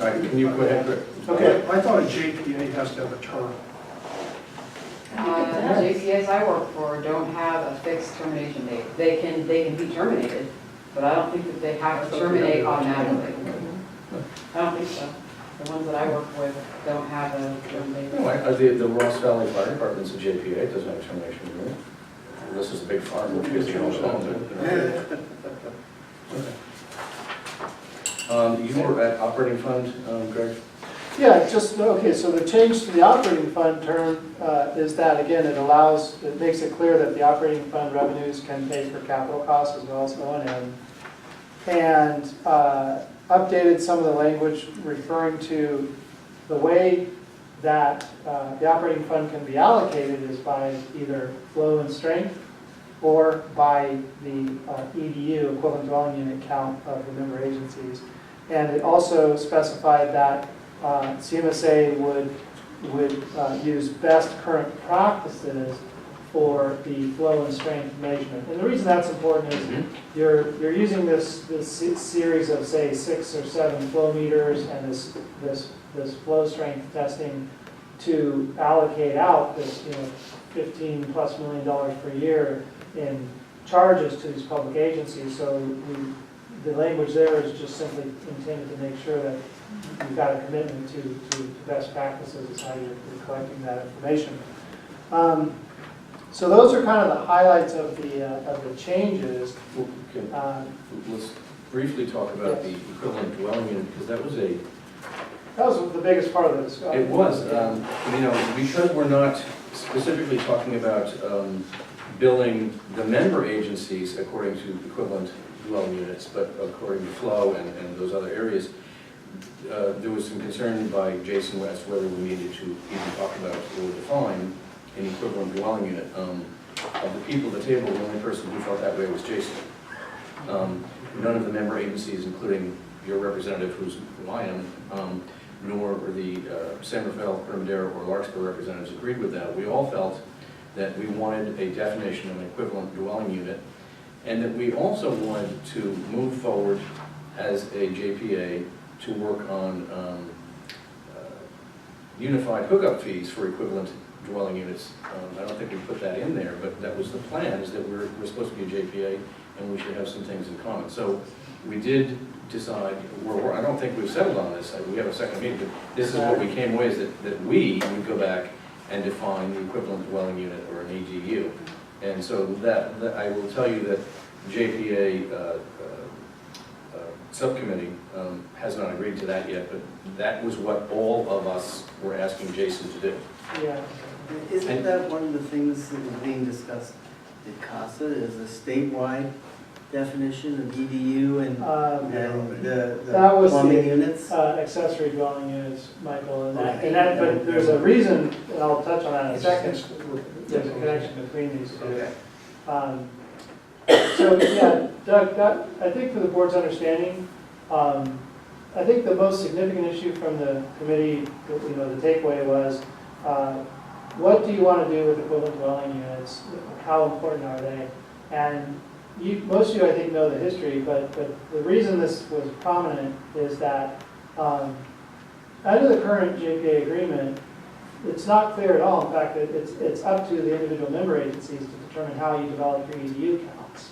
All right, can you go ahead, Rick? Okay, I thought a JPA has to have a term. JPS I work for don't have a fixed termination date. They can be terminated, but I don't think that they have to terminate automatically. I don't think so. The ones that I work with don't have a termination. No, the Ross Valley Fire Department's a JPA, it doesn't have a termination agreement. This is a big farm, which is you were at operating fund, Greg? Yeah, just, okay, so the change to the operating fund term is that, again, it makes it clear that the operating fund revenues can pay for capital costs as well as O&M. and updated some of the language referring to the way that the operating fund can be allocated is by either flow and strength or by the EDU, equivalent dwelling unit count of the member agencies. And it also specified that CMSA would use best current practices for the flow and strength measurement. And the reason that's important is you're using this series of, say, 6 or 7 flow meters and this flow strength testing to allocate out this $15+ million per year in charges to these public agencies. So the language there is just simply intended to make sure that you've got a commitment to best practices as how you're collecting that information. So those are kind of the highlights of the changes. Let's briefly talk about the equivalent dwelling unit, because that was the biggest part of the discussion. it was, because we're not specifically talking about billing the member agencies according to equivalent dwelling units, but according to flow and those other areas. There was some concern by Jason West whether we needed to even talk about or define an equivalent dwelling unit. Of the people at the table, the only person who felt that way was Jason. None of the member agencies, including your representative, who I am, nor the San Rafael, Hermadero, or Larkspur representatives agreed with that. We all felt that we wanted a definition of an equivalent dwelling unit, and that we also wanted to move forward as a JPA to work on unified hookup fees for equivalent dwelling units. I don't think we put that in there, but that was the plan, is that we're supposed to be a JPA and we should have some things in common. So we did decide, I don't think we've settled on this, we have a second meeting, but this is what we came away, is that we would go back and define the equivalent dwelling unit, or an EDU. And so that I will tell you that JPA subcommittee has not agreed to that yet, but that was what all of us were asking Jason to do. Yeah. Isn't that one of the things that was being discussed at CASA, is a statewide definition of EDU and the That was plumbing the units? accessory dwelling units, Michael, but there's a reason, and I'll touch on that in a second. There's a connection between these two. Okay. So, yeah, Doug, I think for the board's understanding, I think the most significant issue from the committee, the takeaway was, what do you want to do with equivalent dwelling units? How important are they? And most of you, I think, know the history, but the reason this was prominent is that under the current JPA agreement, it's not clear at all. In fact, it's up to the individual member agencies to determine how you develop your EDU counts.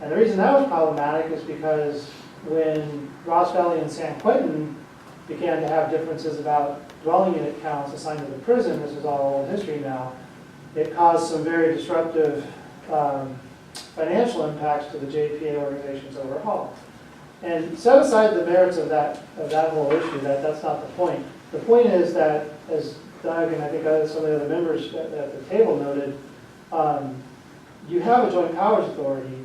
And the reason that was problematic is because when Ross Valley and San Quentin began to have differences about dwelling unit counts assigned to the prison, this is all old history now, it caused some very disruptive financial impacts to the JPA organizations overall. And set aside the merits of that whole issue, that's not the point. The point is that, as Doug and I think some of the other members at the table noted, you have a joint powers authority.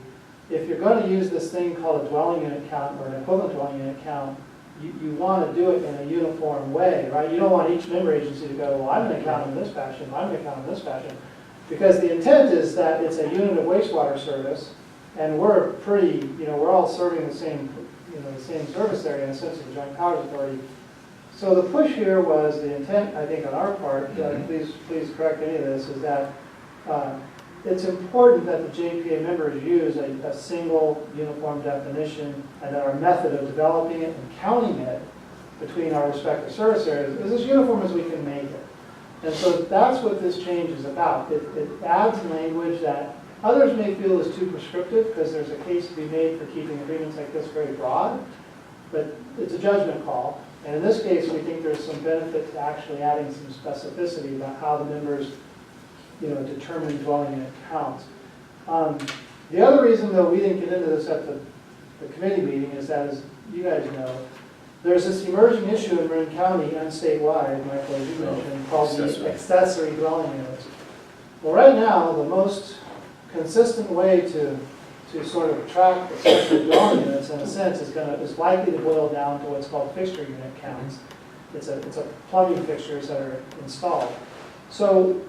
If you're going to use this thing called a dwelling unit count or an equivalent dwelling unit count, you want to do it in a uniform way, right? You don't want each member agency to go, well, I'm going to count them in this fashion, I'm going to count them in this fashion. Because the intent is that it's a unit of wastewater service, and we're we're all serving the same, the same service area in a sense of the joint powers authority. So the push here was, the intent, I think, on our part, please correct any of this, is that it's important that the JPA members use a single uniform definition, and that our method of developing it and counting it between our respective service areas is as uniform as we can make it. And so that's what this change is about. It adds language that others may feel is too prescriptive, because there's a case to be made for keeping agreements like this very broad, but it's a judgment call. And in this case, we think there's some benefit to actually adding some specificity about how the members determine dwelling unit counts. The other reason, though, we didn't get into this at the committee meeting is that, as you guys know, there's this emerging issue in Marin County and statewide, Michael, as you mentioned, called the accessory dwelling units. Well, right now, the most consistent way to to sort of track accessory dwelling units, in a sense, is likely to boil down to what's called fixture unit counts. It's a plumbing fixtures that are installed. So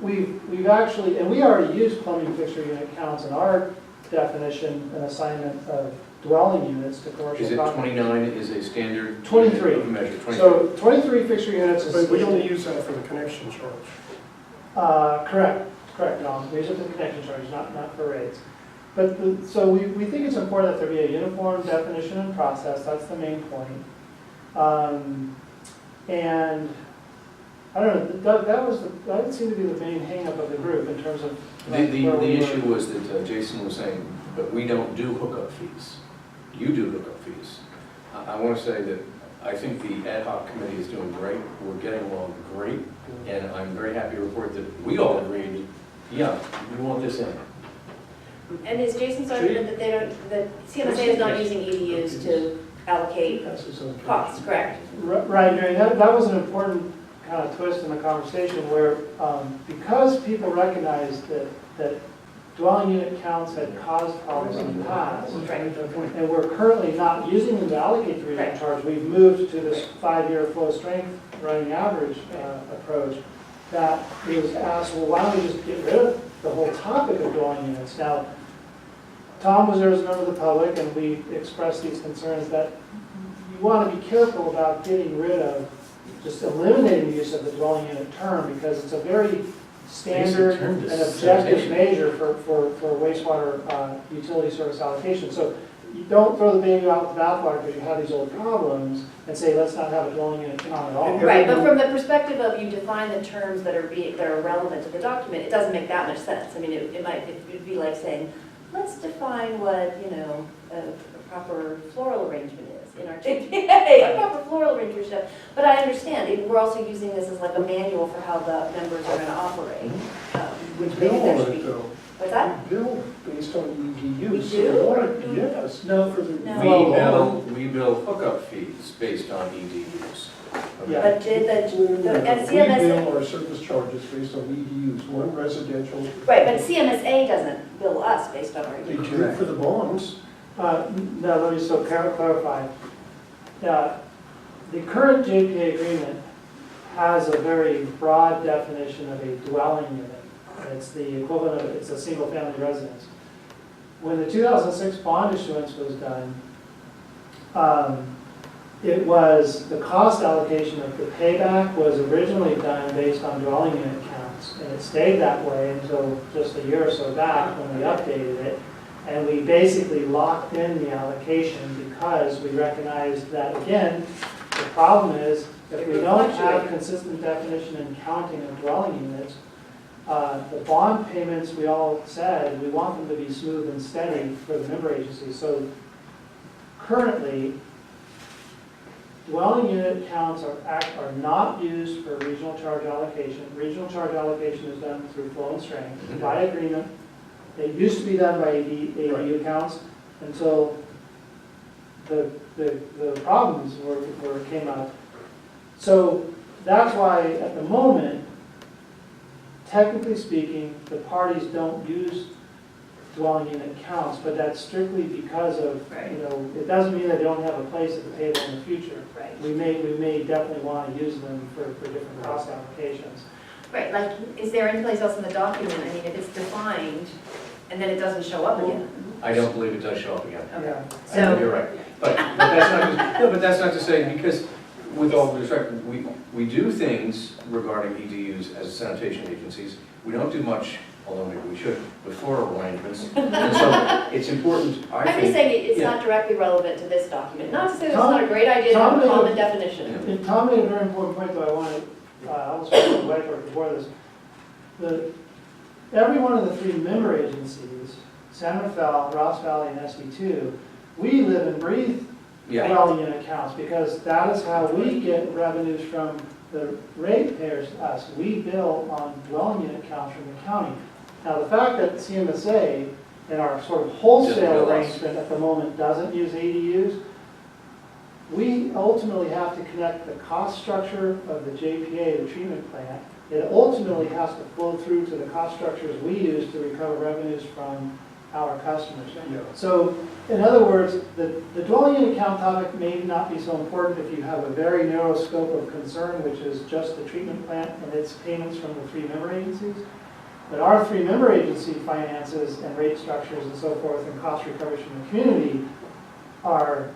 we've actually, and we already use plumbing fixture unit counts in our definition and assignment of dwelling units to commercial Is it property. 29 is a standard? 23. Measure, 23. So 23 fixture units is. But we only use that for the connection charge. Correct, Don. We use it for connection charges, not for rates. But, so we think it's important that there be a uniform definition and process, that's the main point. And, I don't know, that would seem to be the main hangup of the group in terms of. The where we were. issue was that Jason was saying, but we don't do hookup fees. You do hookup fees. I want to say that I think the ad hoc committee is doing great. We're getting along great. And I'm very happy to report that we all agreed, yeah, we want this in. And is Jason's argument that CMSA is not using EDUs to allocate That's his own. costs, correct? Right, Mary, that was an important kind of twist in the conversation where, because people recognized that dwelling unit counts had caused problems in the past, Right. and we're currently not using them to allocate the regional Right. charge, we've moved to this 5-year flow strength running average approach, that it was asked, well, why don't we just get rid of the whole topic of dwelling units? Now, Tom was there as a member of the public, and we expressed these concerns that you want to be careful about getting rid of, just eliminating the use of the dwelling unit term, because it's a very standard term and to objective sanitation. measure for wastewater utility service allocation. So you don't throw the baby out with the bathwater because you have these old problems and say, let's not have a dwelling unit count at all. Right, but from the perspective of you define the terms that are relevant to the document, it doesn't make that much sense. I mean, it'd be like saying, let's define what, a proper floral arrangement is in our JPA, a proper floral arrangement should. But I understand, we're also using this as like a manual for how the members are gonna operate, which maybe there should be. What's that? We bill based on EDUs. We So do? what- Yes. No. For the. No. We bill hookup fees based on EDUs. Okay? Yeah. But did and We CMSA, bill our service charges based on EDUs, one residential. right, but CMSA doesn't bill us based on our They EDU. do for the bonds. No, let me so clarify. The current JPA agreement has a very broad definition of a dwelling unit. It's the equivalent of, it's a single-family residence. When the 2006 bond issuance was done, it was, the cost allocation of the payback was originally done based on dwelling unit counts. And it stayed that way until just a year or so back when we updated it. And we basically locked in the allocation because we recognized that, again, the problem is if we don't have consistent definition and counting of dwelling units, the bond payments, we all said, we want them to be smooth and steady for the member agencies. So currently, dwelling unit counts are not used for regional charge allocation. Regional charge allocation is done through flow and strength by agreement. It used to be done by ADU counts until the problems came up. So that's why at the moment, technically speaking, the parties don't use dwelling unit counts, but that's strictly because of, it doesn't mean that they don't have a place at the table in the future. Right. We may definitely want to use them for different cost applications. Right, like, is there any place else in the document, I mean, if it's defined, and then it doesn't show up again? I don't believe it does show up again. Okay. Yeah. So- You're right. But that's not to say, because with all due respect, we do things regarding EDUs as sanitation agencies. We don't do much, although maybe we should, with floral arrangements. And so it's important, I I'm just think. saying it's yeah. not directly relevant to this document, not to say it's Tom- not a great idea to have Tom a made a- common definition. And Tom made a very important point that I wanted, I almost forgot to write for before this. Every one of the 3 member agencies, San Rafael, Ross Valley, and SB2, we live and breathe Yeah. dwelling unit counts because that is how we get revenues from the ratepayers to us. We bill on dwelling unit counts from the county. Now, the fact that CMSA in our sort of Doesn't wholesale bill us. arrangement at the moment doesn't use ADUs, we ultimately have to connect the cost structure of the JPA, the treatment plant. It ultimately has to flow through to the cost structures we use to recover revenues from our customers. Yeah. So, in other words, the dwelling unit count topic may not be so important if you have a very narrow scope of concern, which is just the treatment plant and its payments from the three member agencies. But our three member agency finances and rate structures and so forth and cost recovery from the community are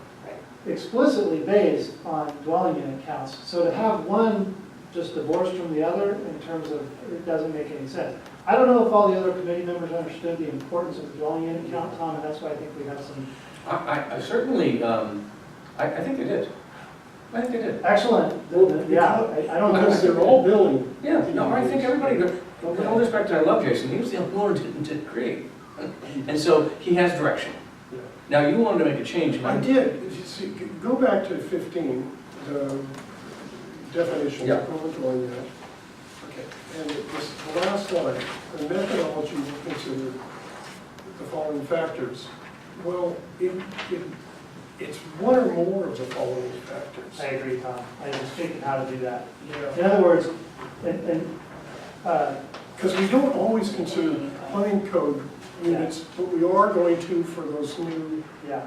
explicitly based on dwelling unit counts. So to have one just divorced from the other in terms of, it doesn't make any sense. I don't know if all the other committee members understood the importance of the dwelling unit count, Tom, and that's why I think we have some. I certainly, I think they did. I think they did. Excellent. Yeah, I don't know. Because they're all billing. Yeah, no, I think everybody, with all respect, I love Jason, he was the only one who didn't create. And so he has direction. Yeah. Now, you wanted to make a change. I did. You see, go back to 15, the definitions Yeah. of dwelling unit. Okay, and the last line, the methodology will consider the following factors. Well, it's one or more of the following factors. I agree, Tom. I was thinking how to do that. Yeah. In other words, Because we don't always consider plumbing code units, but we are going to for those new yeah,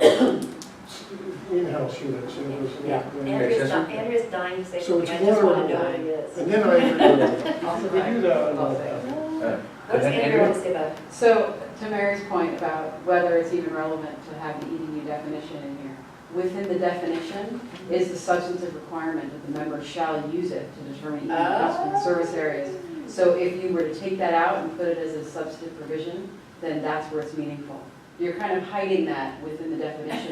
in-house units. You know, those Yeah. Andrea's dying to say So something, I it's just one or want to know more. what it is. And then I agree with it. Also, If we do that, I'll say it. What does Andrea want to say about it? So, to Mary's point about whether it's even relevant to have the EDU definition in here, within the definition is the substantive requirement that the member shall use it to determine EDU costs for the service areas. So if you were to take that out and put it as a substantive provision, then that's where it's meaningful. You're kind of hiding that within the definition,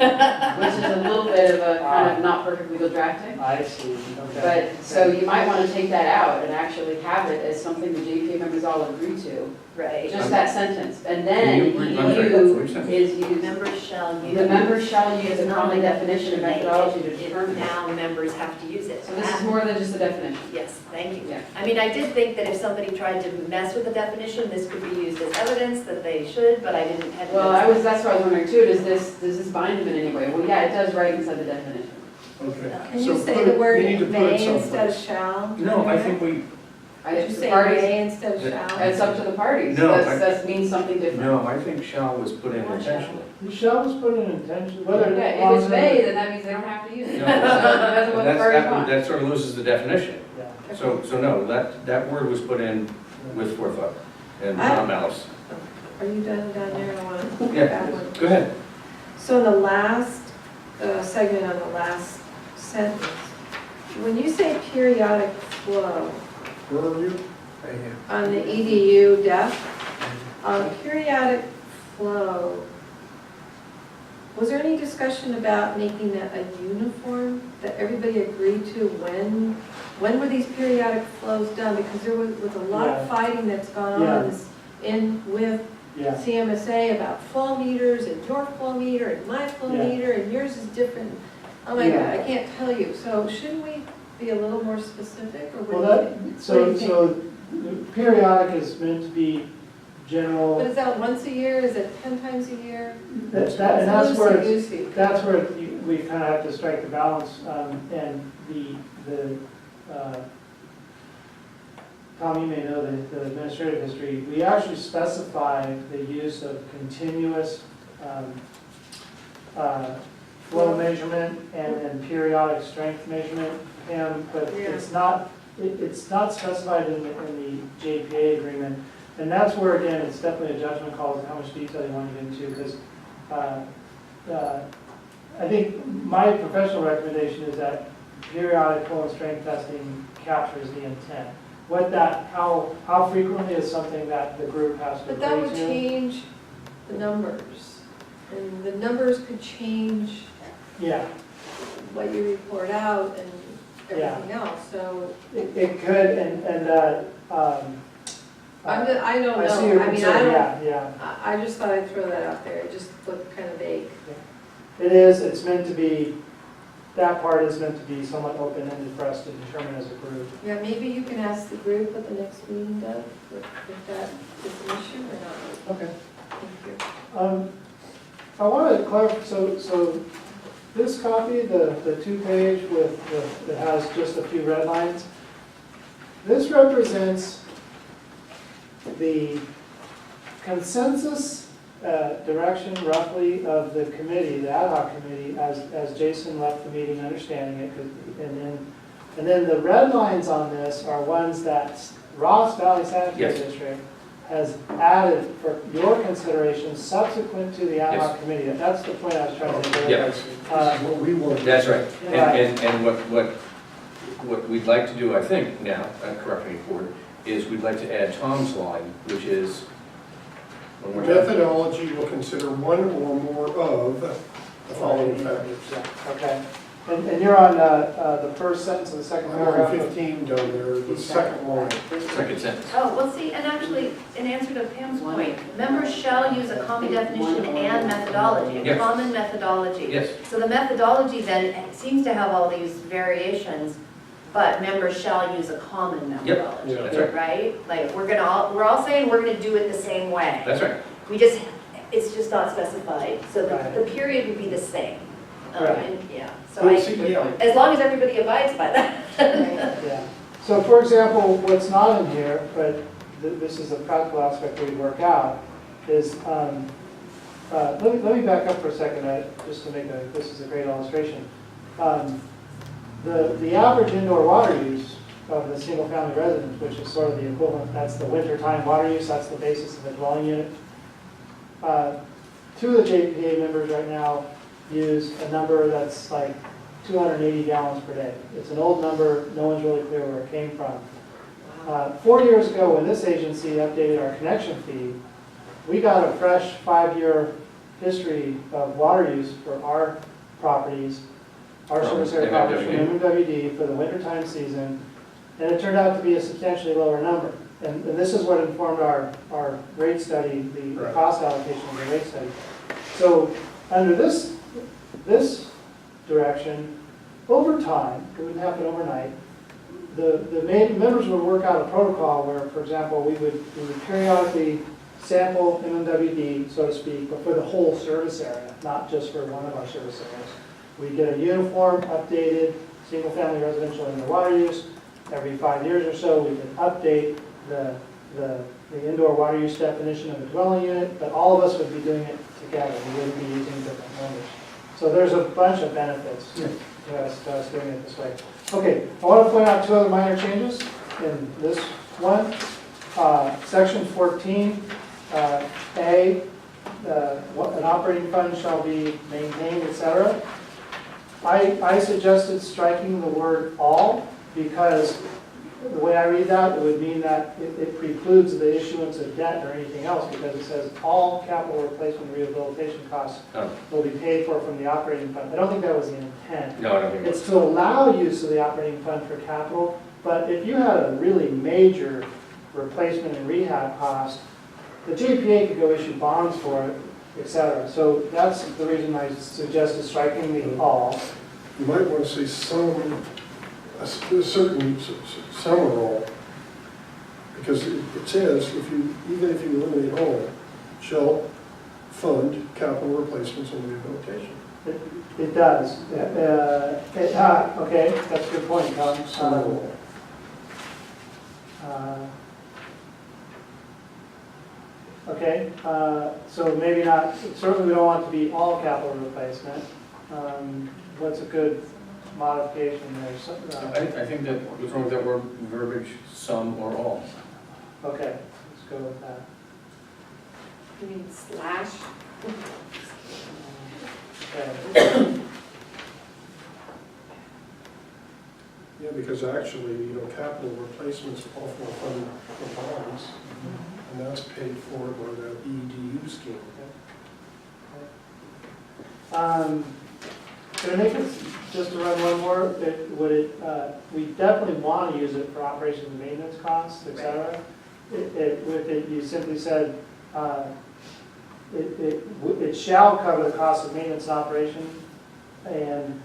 which is a little bit of a kind of not perfect legal drafting. I see. Okay. But, so you might want to take that out and actually have it as something the JPA members all agree to, Right. just that sentence. And then Can you run through that? What you said? is used, Members shall use. the members shall use the It's not common a definition and methodology to It- determine it. Now members have to use it. So this is more than just a definition. Yes, thank you. Yeah. I mean, I did think that if somebody tried to mess with the definition, this could be used as evidence that they should, but I didn't have. Well, that's what I was wondering too, does this bind them in any way? Well, yeah, it does right inside the definition. Okay. Can So you say put the it- word you need to put it may instead of someplace. shall? No, I think we, Did you say Parties- may instead of shall? It's up to the parties. No, That means something different. no, I think shall was put in intentionally. The shall was put in intention, whether. Yeah, if it's may, then that means they don't have to use it. No. So it depends on what the parties That want. sort of loses the definition. Yeah. So no, that word was put in with forethought and not malice. Are you done down there? I want to Yeah, back one. go ahead. So in the last segment on the last sentence, when you say periodic flow Where are you? Right here. on the EDU def, periodic flow, was there any discussion about making that a uniform that everybody agreed to when were these periodic flows done? Because there was a lot of Yeah. fighting that's gone Yeah. on with Yeah, CMSA about flow meters and your flow meter and my flow Yeah. meter and yours is different. Oh my Yeah. God, I can't tell you. So shouldn't we be a little more specific or well, what do you think? so periodic is meant to be general. But is that once a year? Is it 10 times a year? And that's where it's, Loosey-goosey. that's where we kind of have to strike the balance, and Tom, you may know the administrative history, we actually specify the use of continuous flow measurement and then periodic strength measurement, but it's not specified in the JPA agreement. And that's where, again, it's definitely a judgment call as to how much detail you want to get into, because I think my professional recommendation is that periodic flow and strength testing captures the intent. How frequently is something that the group has to But that would agree to. change the numbers. And the numbers could change Yeah, what you report out and Yeah. everything else. So it could, I don't I see know. your I mean, concern, yeah. I just thought I'd throw that out there. It just looked kind of vague. It is, it's meant to be, that part is meant to be somewhat open-ended for us to determine as a group. Yeah, maybe you can ask the group at the next meeting, Doug, if that is an issue or not. Okay. Thank you. I want to clarify, so this copy, the 2-page that has just a few red lines, this represents the consensus direction roughly of the committee, the ad hoc committee, as Jason left the meeting understanding it, and then the red lines on this are ones that Ross Valley Sanitary Yes. District has added for your consideration subsequent to the ad hoc Yes. committee. That's the point I was trying to make. Yeah. This is what we want. That's right. Right. And what we'd like to do, I think now, correct me if I'm is we'd like to add Tom's line, which is, one more time. Methodology will consider one or more of the following factors. Yeah, okay. And you're on the first sentence of the second I'm on paragraph? 15 down there, the second line. Second sentence. Oh, well, see, and actually, in answer to Pam's point, members shall use a common definition and methodology, a Yes. common methodology. Yes. So the methodology then seems to have all these variations, but members shall use a common methodology, Yeah. That's right. right? Like, we're all saying we're gonna do it the same way. That's right. It's just not specified, so Right. the period would be the same. Right. And, yeah, so Well, see, yeah. as long as everybody abides by that. Yeah. So for example, what's not in here, but this is a practical aspect we work out, is, let me back up for a second, just to make this is a great illustration. The average indoor water use of the single-family residence, which is sort of the equivalent, that's the wintertime water use, that's the basis of the dwelling unit. Two of the JPA members right now use a number that's like 280 gallons per day. It's an old number, no one's really clear where it came from. 4 years ago, when this agency updated our connection fee, we got a fresh 5-year history of water use for our properties, our From service area properties from MMWD. MMWD for the wintertime season, and it turned out to be a substantially lower number. And this is what informed our rate study, the Right. cost allocation of the rate study. So under this direction, over time, it wouldn't happen overnight, the members would work out a protocol where, for example, we would periodically sample MMWD, so to speak, but for the whole service area, not just for one of our service areas. We get a uniform, updated, single-family residential indoor water use. Every 5 years or so, we would update the indoor water use definition of the dwelling unit, but all of us would be doing it together. We wouldn't be using different numbers. So there's a bunch of benefits to us doing it this way. Okay, I want to point out 2 other minor changes in this one. Section 14, A, an operating fund shall be maintained, etc. I suggested striking the word all, because the way I read that, it would mean that it precludes the issuance of debt or anything else, because it says all capital replacement rehabilitation costs Oh, will be paid for from the operating fund. I don't think that was the intent. no, I don't think it It's was. to allow use of the operating fund for capital, but if you had a really major replacement and rehab cost, the GPA could go issue bonds for it, et cetera. So that's the reason I suggested striking the all. You might want to say some, a certain, some or all, because it says, even if you eliminate all, shall fund capital replacements and rehabilitation. It does. Okay, that's a good point, Tom. Some or all. Okay, so maybe not, certainly we don't want it to be all capital replacement. What's a good modification there? I think that what's wrong with that word verbiage, some or all. Okay, let's go with that. You mean slash? Okay. Yeah, because actually, capital replacements all for fund for bonds, and that's paid for by the EDU scheme. Can I make it, just to run one more, we definitely want to use it for operations and maintenance costs, et cetera. You simply said, it shall cover the cost of maintenance and operation, and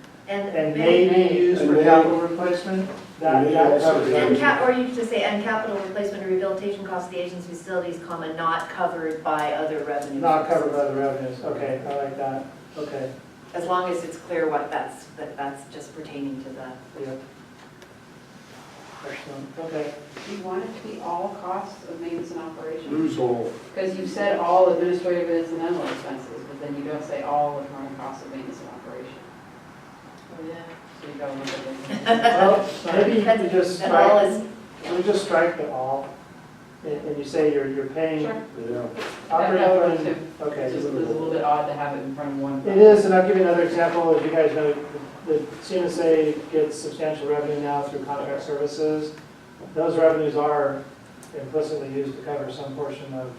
may be used And for may- capital replacement. That may also covers be- everything. Or you could just say, and capital replacement and rehabilitation costs of the agency's facilities, comma, not covered by other revenues. Not covered by the revenues, okay, I like that, okay. As long as it's clear what that's just pertaining to the. Yeah. So, okay. Do you want it to be all costs of maintenance and operation? Lose all. Because you said all administrative and incidental expenses, but then you don't say all of current costs of maintenance and operation. Oh, yeah. So you gotta look at it. Well, maybe you could just That all strike, is, can we just strike the all? And you say you're paying Sure. Yeah. operating, That would work fund- okay. It's just, it's a little bit odd to have it in front of one. It is, and I'll give you another example. As you guys know, the CMSA gets substantial revenue now through contract services. Those revenues are implicitly used to cover some portion of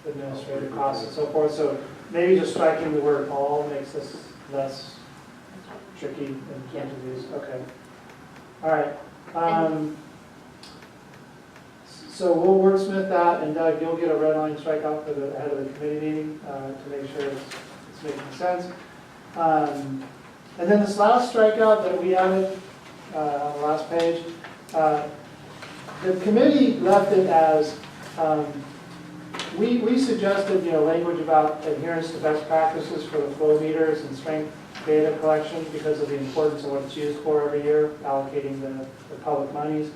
administrative costs and so forth. So maybe just striking the word all makes this less tricky in terms of use. Okay. All right. So we'll wordsmith that, and Doug, you'll get a red line strike out for the head of the committee meeting to make sure it's making sense. And then this last strikeout that we added on the last page, the committee left it as, we suggested, language about adherence to best practices for the flow meters and strength data collection because of the importance of what it's used for every year, allocating the public monies.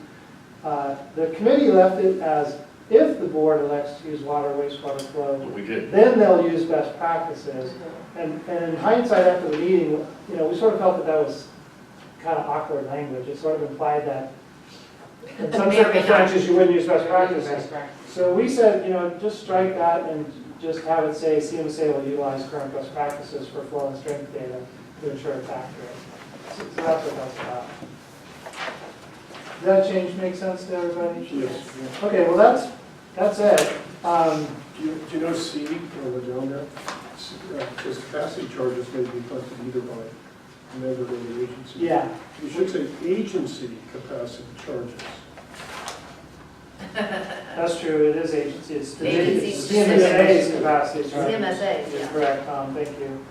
The committee left it as, if the board elects to use water, wastewater flow, We did. then they'll use best practices. And in hindsight after the meeting, we sort of felt that was kind of awkward language. It sort of implied that in some May or may not. circumstances you wouldn't use best practices. Best practice. So we said, just strike that and just have it say CMSA will utilize current best practices for flow and strength data to ensure it's accurate. So that's what that's about. Does that change make sense to everybody? Yes. Okay, well, that's it. Do you know C, or the down there? Because capacity charges may be collected either by a member of the agency. Yeah, You should say agency capacity charges. that's true, it is agency, it's the Agency CMSA's capacity. charges. CMSA, Is yeah. correct, Tom, thank you.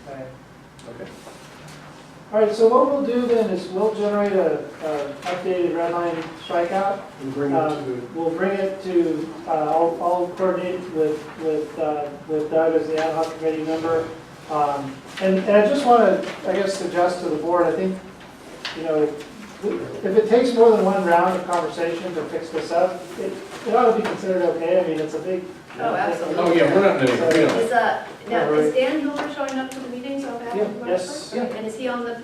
Okay. Okay. All right, so what we'll do then is we'll generate a updated red line strikeout. And bring it to We'll bring it to, I'll coordinate with Doug as the ad hoc committee member. And I just want to, I guess, suggest to the board, I think, if it takes more than one round of conversation to fix this up, it ought to be considered okay. I mean, it's a big. Oh, absolutely. Oh, yeah, we're not going to, Is, now, is Dan Hilmer showing up to the meetings on behalf of the Yes. Great. And is he on this?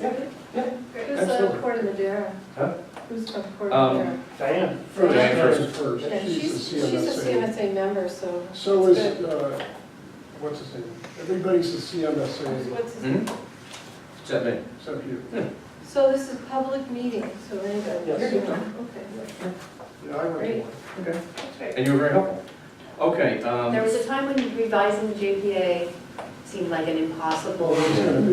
Yeah. Yeah. Great. Who's Absolutely. the Port of Madera? Huh? Who's the Port Um, of Madera? Diane. first. Yeah, she's a CMSA member, so. So it's is, good. what's his name? Everybody's a CMSA, What's his Hmm? name? Except me. except you. So this is public meeting, so anybody. Yes. Okay. Yeah, I went to Great. one. Okay. That's great. And you were very helpful. Okay. There was a time when revising the JPA seemed like an impossible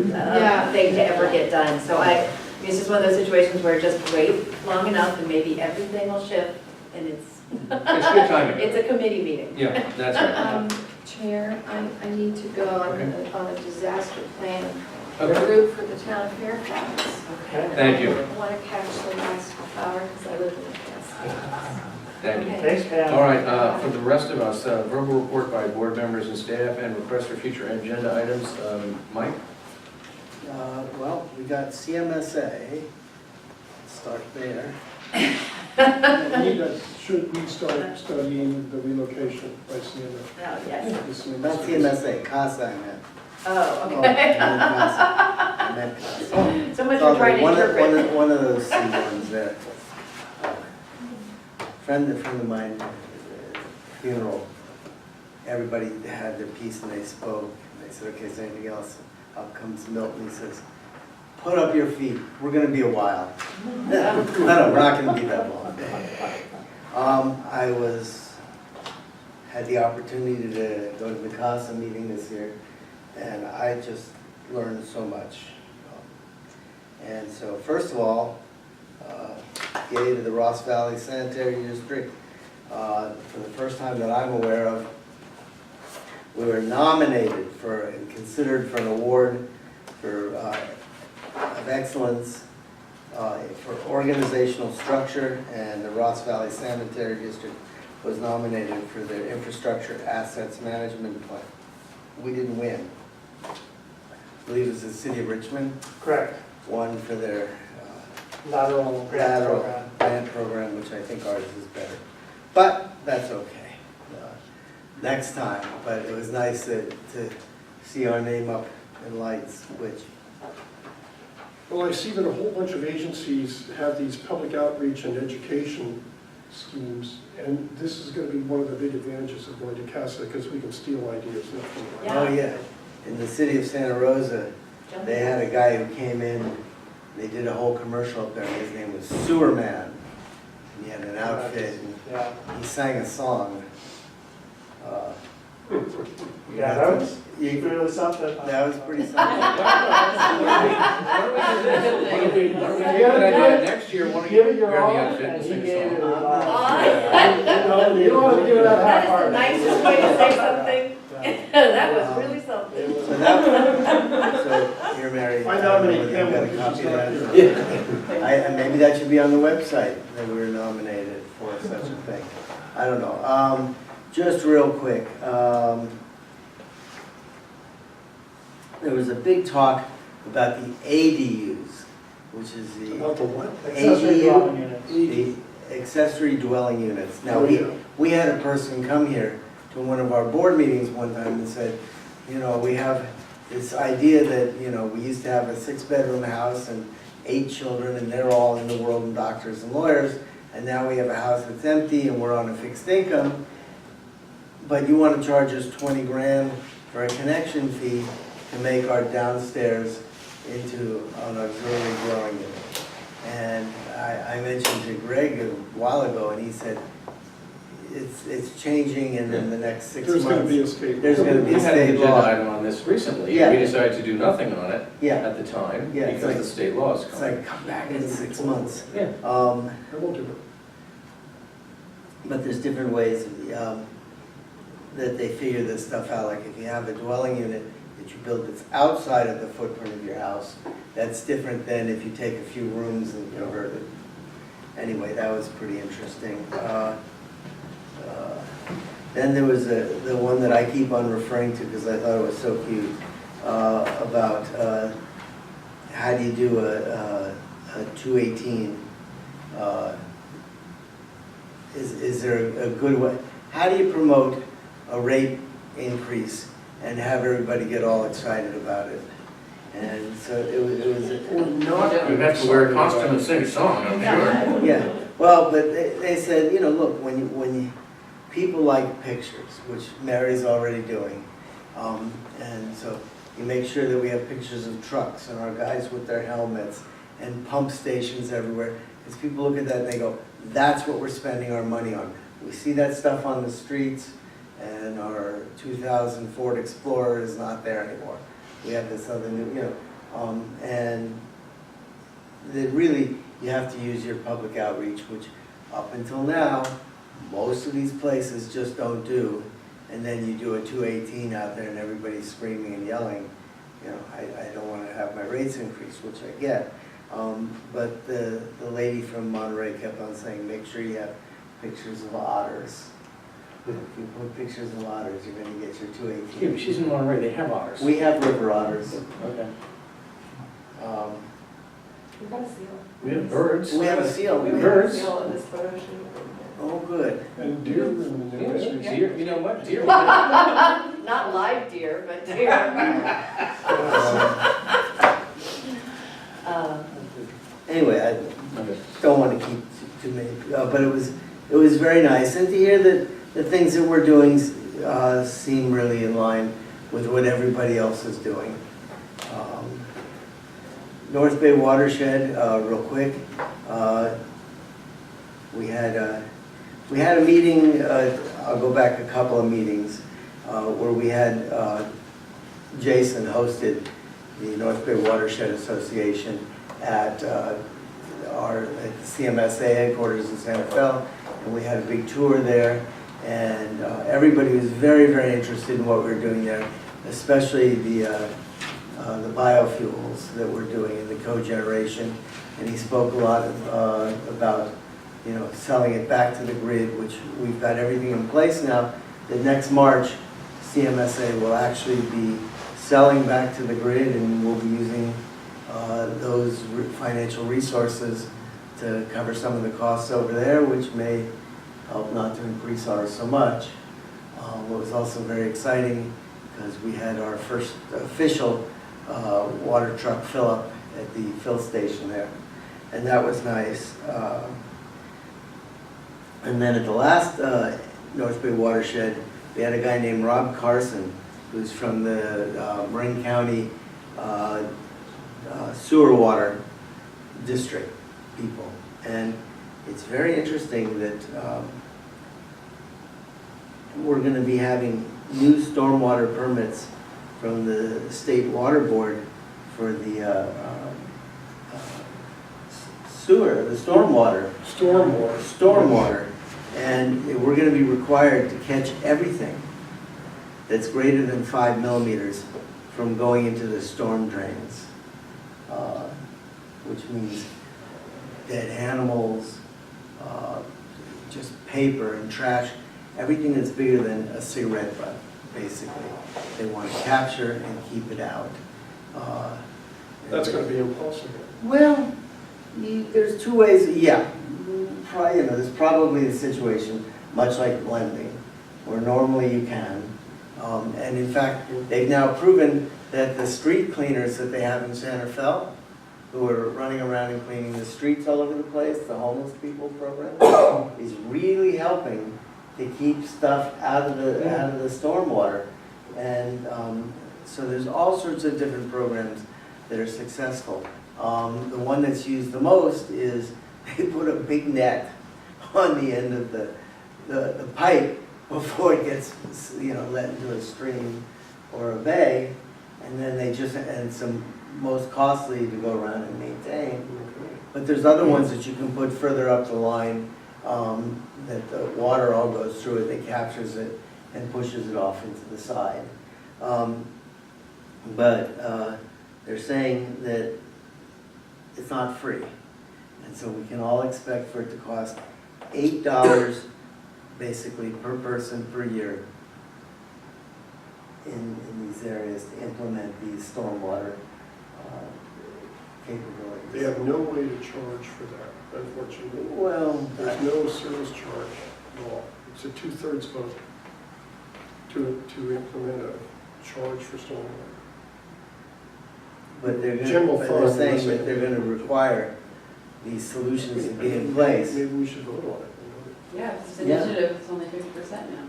Yeah. thing to ever get done. So it's just one of those situations where just wait long enough and maybe everything will shift and it's It's good timing. it's a committee meeting. Yeah, that's right. Chair, I need to go on Okay. on a disaster plan Okay. group for the town of Fairfax. Okay. Thank you. I want to catch the last half hour because I live in the past. Thank you. Okay. Thanks, Pam. All right, for the rest of us, verbal report by board members and staff and requests for future agenda items. Mike? Well, we got CMSA, start there. Should we start studying the relocation by CMSA? Oh, yes. Not CMSA, CASA I meant. Oh, Oh, okay. I meant CASA. So much for trying to interpret. One of those C ones there. A friend of mine, funeral, everybody had their piece and they spoke. And they said, okay, is there anything else? Up comes Milton, he says, put up your feet, we're gonna be a while. No, we're not gonna be that long. Had the opportunity to go to the CASA meeting this year, and I just learned so much. And so, first of all, yay to the Ross Valley Sanitary District. For the first time that I'm aware of, we were nominated for and considered for an award for of excellence for organizational structure, and the Ross Valley Sanitary District was nominated for their infrastructure assets management plan. We didn't win. I believe it was the city of Richmond Correct. won for their lateral grant lateral program. grant program, which I think ours is better. But that's okay. Next time, but it was nice to see our name up in lights, which, Well, I see that a whole bunch of agencies have these public outreach and education schemes, and this is going to be one of the big advantages of going to CASA, because we can steal ideas left and right. Yeah. oh yeah, in the city of Santa Rosa, they had a guy who came in, they did a whole commercial up there, and his name was Sewer Man. And he had an outfit, and Yeah, he sang a song. yeah, that was you- really something. That was pretty something. Next year, why don't Give you it your wear all, the outfit and and he sing gave a it song? his all. You don't want to do that That is the half-hearted. nicest way to say something. That was really something. So that, so here, Mary. I nominate him. I've got a copy of that. And maybe that should be on the website, that we were nominated for such a thing. I don't know. Just real quick, there was a big talk about the ADUs, which is the About the what? Accessory dwelling units. the accessory dwelling units. Now, Oh, yeah. we had a person come here to one of our board meetings one time and said, you know, we have this idea that, you know, we used to have a 6-bedroom house and 8 children, and they're all in the world and doctors and lawyers, and now we have a house that's empty and we're on a fixed income, but you want to charge us 20 grand for a connection fee to make our downstairs into an auxiliary dwelling unit. And I mentioned to Greg a while ago, and he said, it's changing, and in the next 6 months. There's going to be a state. There's going to be We a had an state agenda law. item on this recently, Yeah. and we decided to do nothing on it Yeah, at the time, Yeah, it's because like- the state law is it's coming. like, come back in 6 months. Yeah. I won't do it. But there's different ways that they figure this stuff out. Like if you have a dwelling unit that you build that's outside of the footprint of your house, that's different than if you take a few rooms and convert it. Anyway, that was pretty interesting. Then there was the one that I keep on referring to because I thought it was so cute, about how do you do a 218? Is there a good way? How do you promote a rate increase and have everybody get all excited about it? And so it was You have to wear a costume and sing a song, I'm sure. yeah. Well, but they said, you know, look, when people like pictures, which Mary's already doing, and so you make sure that we have pictures of trucks and our guys with their helmets and pump stations everywhere. Because people look at that and they go, that's what we're spending our money on. We see that stuff on the streets, and our 2000 Ford Explorer is not there anymore. We have this other new, you know, and that really you have to use your public outreach, which up until now, most of these places just don't do. And then you do a 218 out there and everybody's screaming and yelling, you know, I don't want to have my rates increased, which I get. But the lady from Monterey kept on saying, make sure you have pictures of otters. If you put pictures of otters, you're going to get your 218. Yeah, but she's in Monterey, they have otters. We have river otters. Okay. We've got a seal. We have birds. We have a seal. We have have a birds. seal in this photo shoot. Oh, good. And deer and Yeah, deer, you know what, deer. Not live deer, but deer. Anyway, I don't want to keep too many, but it was very nice. And to hear that the things that we're doing seem really in line with what everybody else is doing. North Bay Watershed, real quick. We had a meeting, I'll go back a couple of meetings, where we had Jason hosted the North Bay Watershed Association at our CMSA headquarters in Santa Fe, and we had a big tour there, and everybody was very, very interested in what we were doing there, especially the biofuels that we're doing in the cogeneration. And he spoke a lot about, you know, selling it back to the grid, which we've got everything in place now. That next March, CMSA will actually be selling back to the grid, and we'll be using financial resources to cover some of the costs over there, which may help not to increase ours so much. What was also very exciting, because we had our first official water truck fill up at the fill station there, and that was nice. And then at the last North Bay watershed, we had a guy named Rob Carson, who's from the Marin County sewer water district people. And it's very interesting that we're going to be having new stormwater permits from the state water board for the sewer, the stormwater. Stormwater. And we're going to be required to catch everything that's greater than 5 millimeters from going into the storm drains, which means dead animals, just paper and trash, everything that's bigger than a cigarette butt, basically. They want to capture and keep it out. That's going to be impossible. Well, there's two ways, yeah. There's probably a situation, much like blending, where normally you can. And in fact, they've now proven that the street cleaners that they have in Santa Fe, who are running around and cleaning the streets all over the place, the homeless people program, is really helping to keep stuff out of the stormwater. And so there's all sorts of different programs that are successful. The one that's used the most is they put a big net on the end of the pipe before it gets, let into a stream or a bay, and then and some most costly to go around and maintain. But there's other ones that you can put further up the line, that the water all goes through it, that captures it and pushes it off into the side. But they're saying that it's not free. And so we can all expect for it to cost $8 basically per person per year in these areas to implement these stormwater capabilities. They have no way to charge for that, unfortunately. Well, There's no service charge at all. It's a 2/3 vote to implement a charge for stormwater. but they're General fund, saying listen. that they're going to require these solutions to be in place. Maybe we should vote on it. Yeah, if it's Yeah. initiative, it's only 50% now.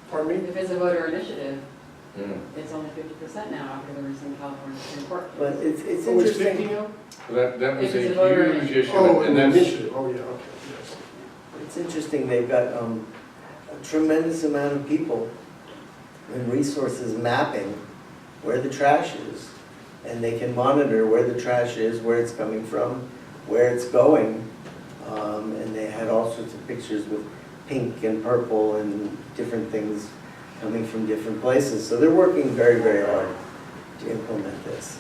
Pardon me? If it's a voter initiative, it's only 50% now after the recent California Supreme Court case. But it's Oh, it's interesting. 50 now? That was If a it's a voter huge issue, Oh, and an that's, initiative, oh, yeah, okay, yes. It's interesting, they've got a tremendous amount of people and resources mapping where the trash is. And they can monitor where the trash is, where it's coming from, where it's going. And they had all sorts of pictures with pink and purple and different things coming from different places. So they're working very, very hard to implement this.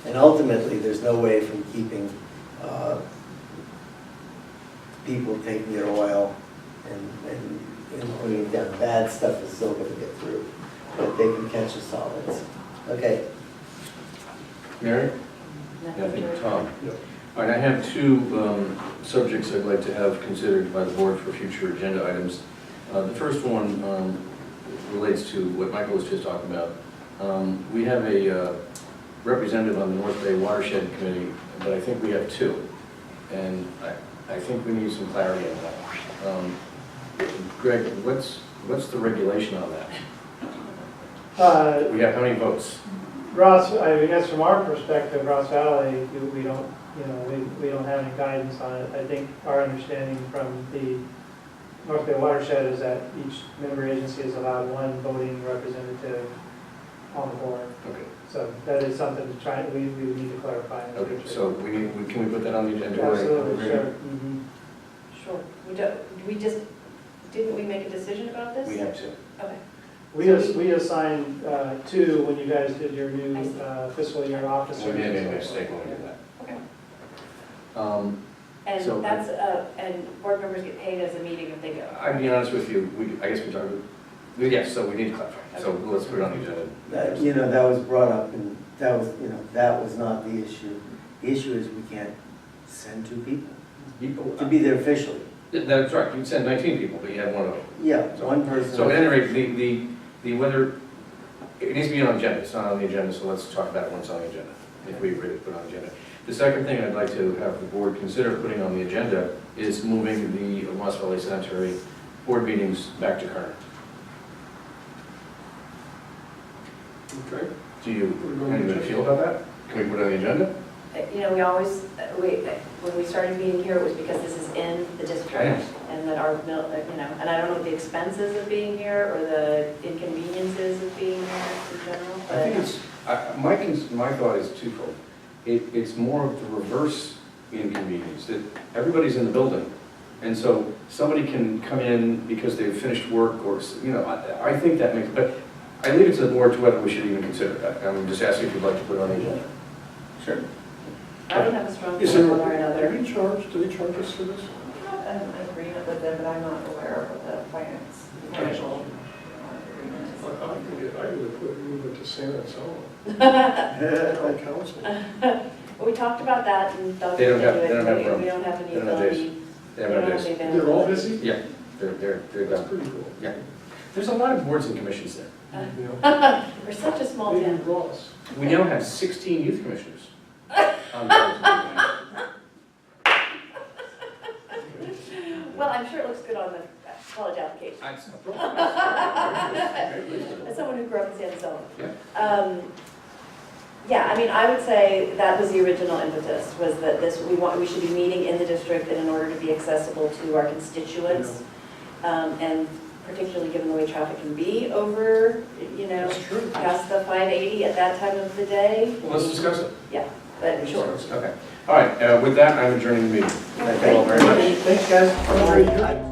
And ultimately, there's no way from keeping people taking their oil and putting it down. Bad stuff is still going to get through, but they can catch the solids. Okay. Mary? Nothing. Tom? All right, I have two subjects I'd like to have considered by the board for future agenda items. The first one relates to what Michael was just talking about. We have a representative on the North Bay Watershed Committee, but I think we have two. And I think we need some clarity on that. Greg, what's the regulation on that? We have how many votes? Ross, I guess from our perspective, Ross Valley, we don't, we don't have any guidance on it. I think our understanding from the North Bay Watershed is that each member agency is allowed one voting representative on the board. Okay. So that is something to try, we would need to clarify in the Okay, future. so can we put that on the agenda? Absolutely, sure. Sure. Didn't we make a decision about this? We have to. Okay. We assigned two when you guys did your new I see. fiscal year officers. We made a mistake when we did that. Okay. So- And that's, and board members get paid as a meeting if they go. I'll be honest with you, I guess we talked, yes, so we need to clarify. So let's put it on the agenda. That was brought up in that was, that was not the issue. The issue is we can't send 2 people to be there officially. That's right, you can send 19 people, but you have one of them. Yeah, one person. So at any rate, the whether, it needs to be on the agenda, it's not on the agenda, so let's talk about it when it's on the agenda, if we agree to put it on the agenda. The second thing I'd like to have the board consider putting on the agenda is moving the Lost Valley Sanitary board meetings back to current. Okay. Do you, how do you feel about that? Can we put it on the agenda? We always, when we started being here, it was because this is in the district. Yes. And that our, and I don't know what the expenses of being here or the inconveniences of being here in general. I think it's, my thought is twofold. It's more of the reverse inconvenience, that everybody's in the building. And so somebody can come in because they've finished work or, I think that makes, but I leave it to the board to whether we should even consider that. I'm just asking if you'd like to put it on the agenda. Sure. I don't have a strong Is feeling there, one way or another. do they charge us for this? An agreement with them, but I'm not aware of what the financial agreement is. I would move it to San Antonio. On council. Well, we talked about that and thought They don't have- we they don't have room. we don't have any They don't have ability. days. They we have don't no have days. the They're all availability. busy? Yeah, they're That's done. pretty cool. Yeah. There's a lot of boards and commissions there. Yeah. We're such a small Maybe town. Ross. We now have 16 youth commissioners. on boards and commissions. Well, I'm sure it looks good on the college application. As someone who grew up in San Antonio. Yeah. Yeah, I mean, I would say that was the original impetus, was that we should be meeting in the district and in order to be accessible to our constituents. And particularly given the way traffic can be over, That's true. past the 580 at that time of the day. Well, let's discuss it. But sure. Okay. All right, with that, I'm adjourning the meeting. Thank you all very much. Thanks, guys. I-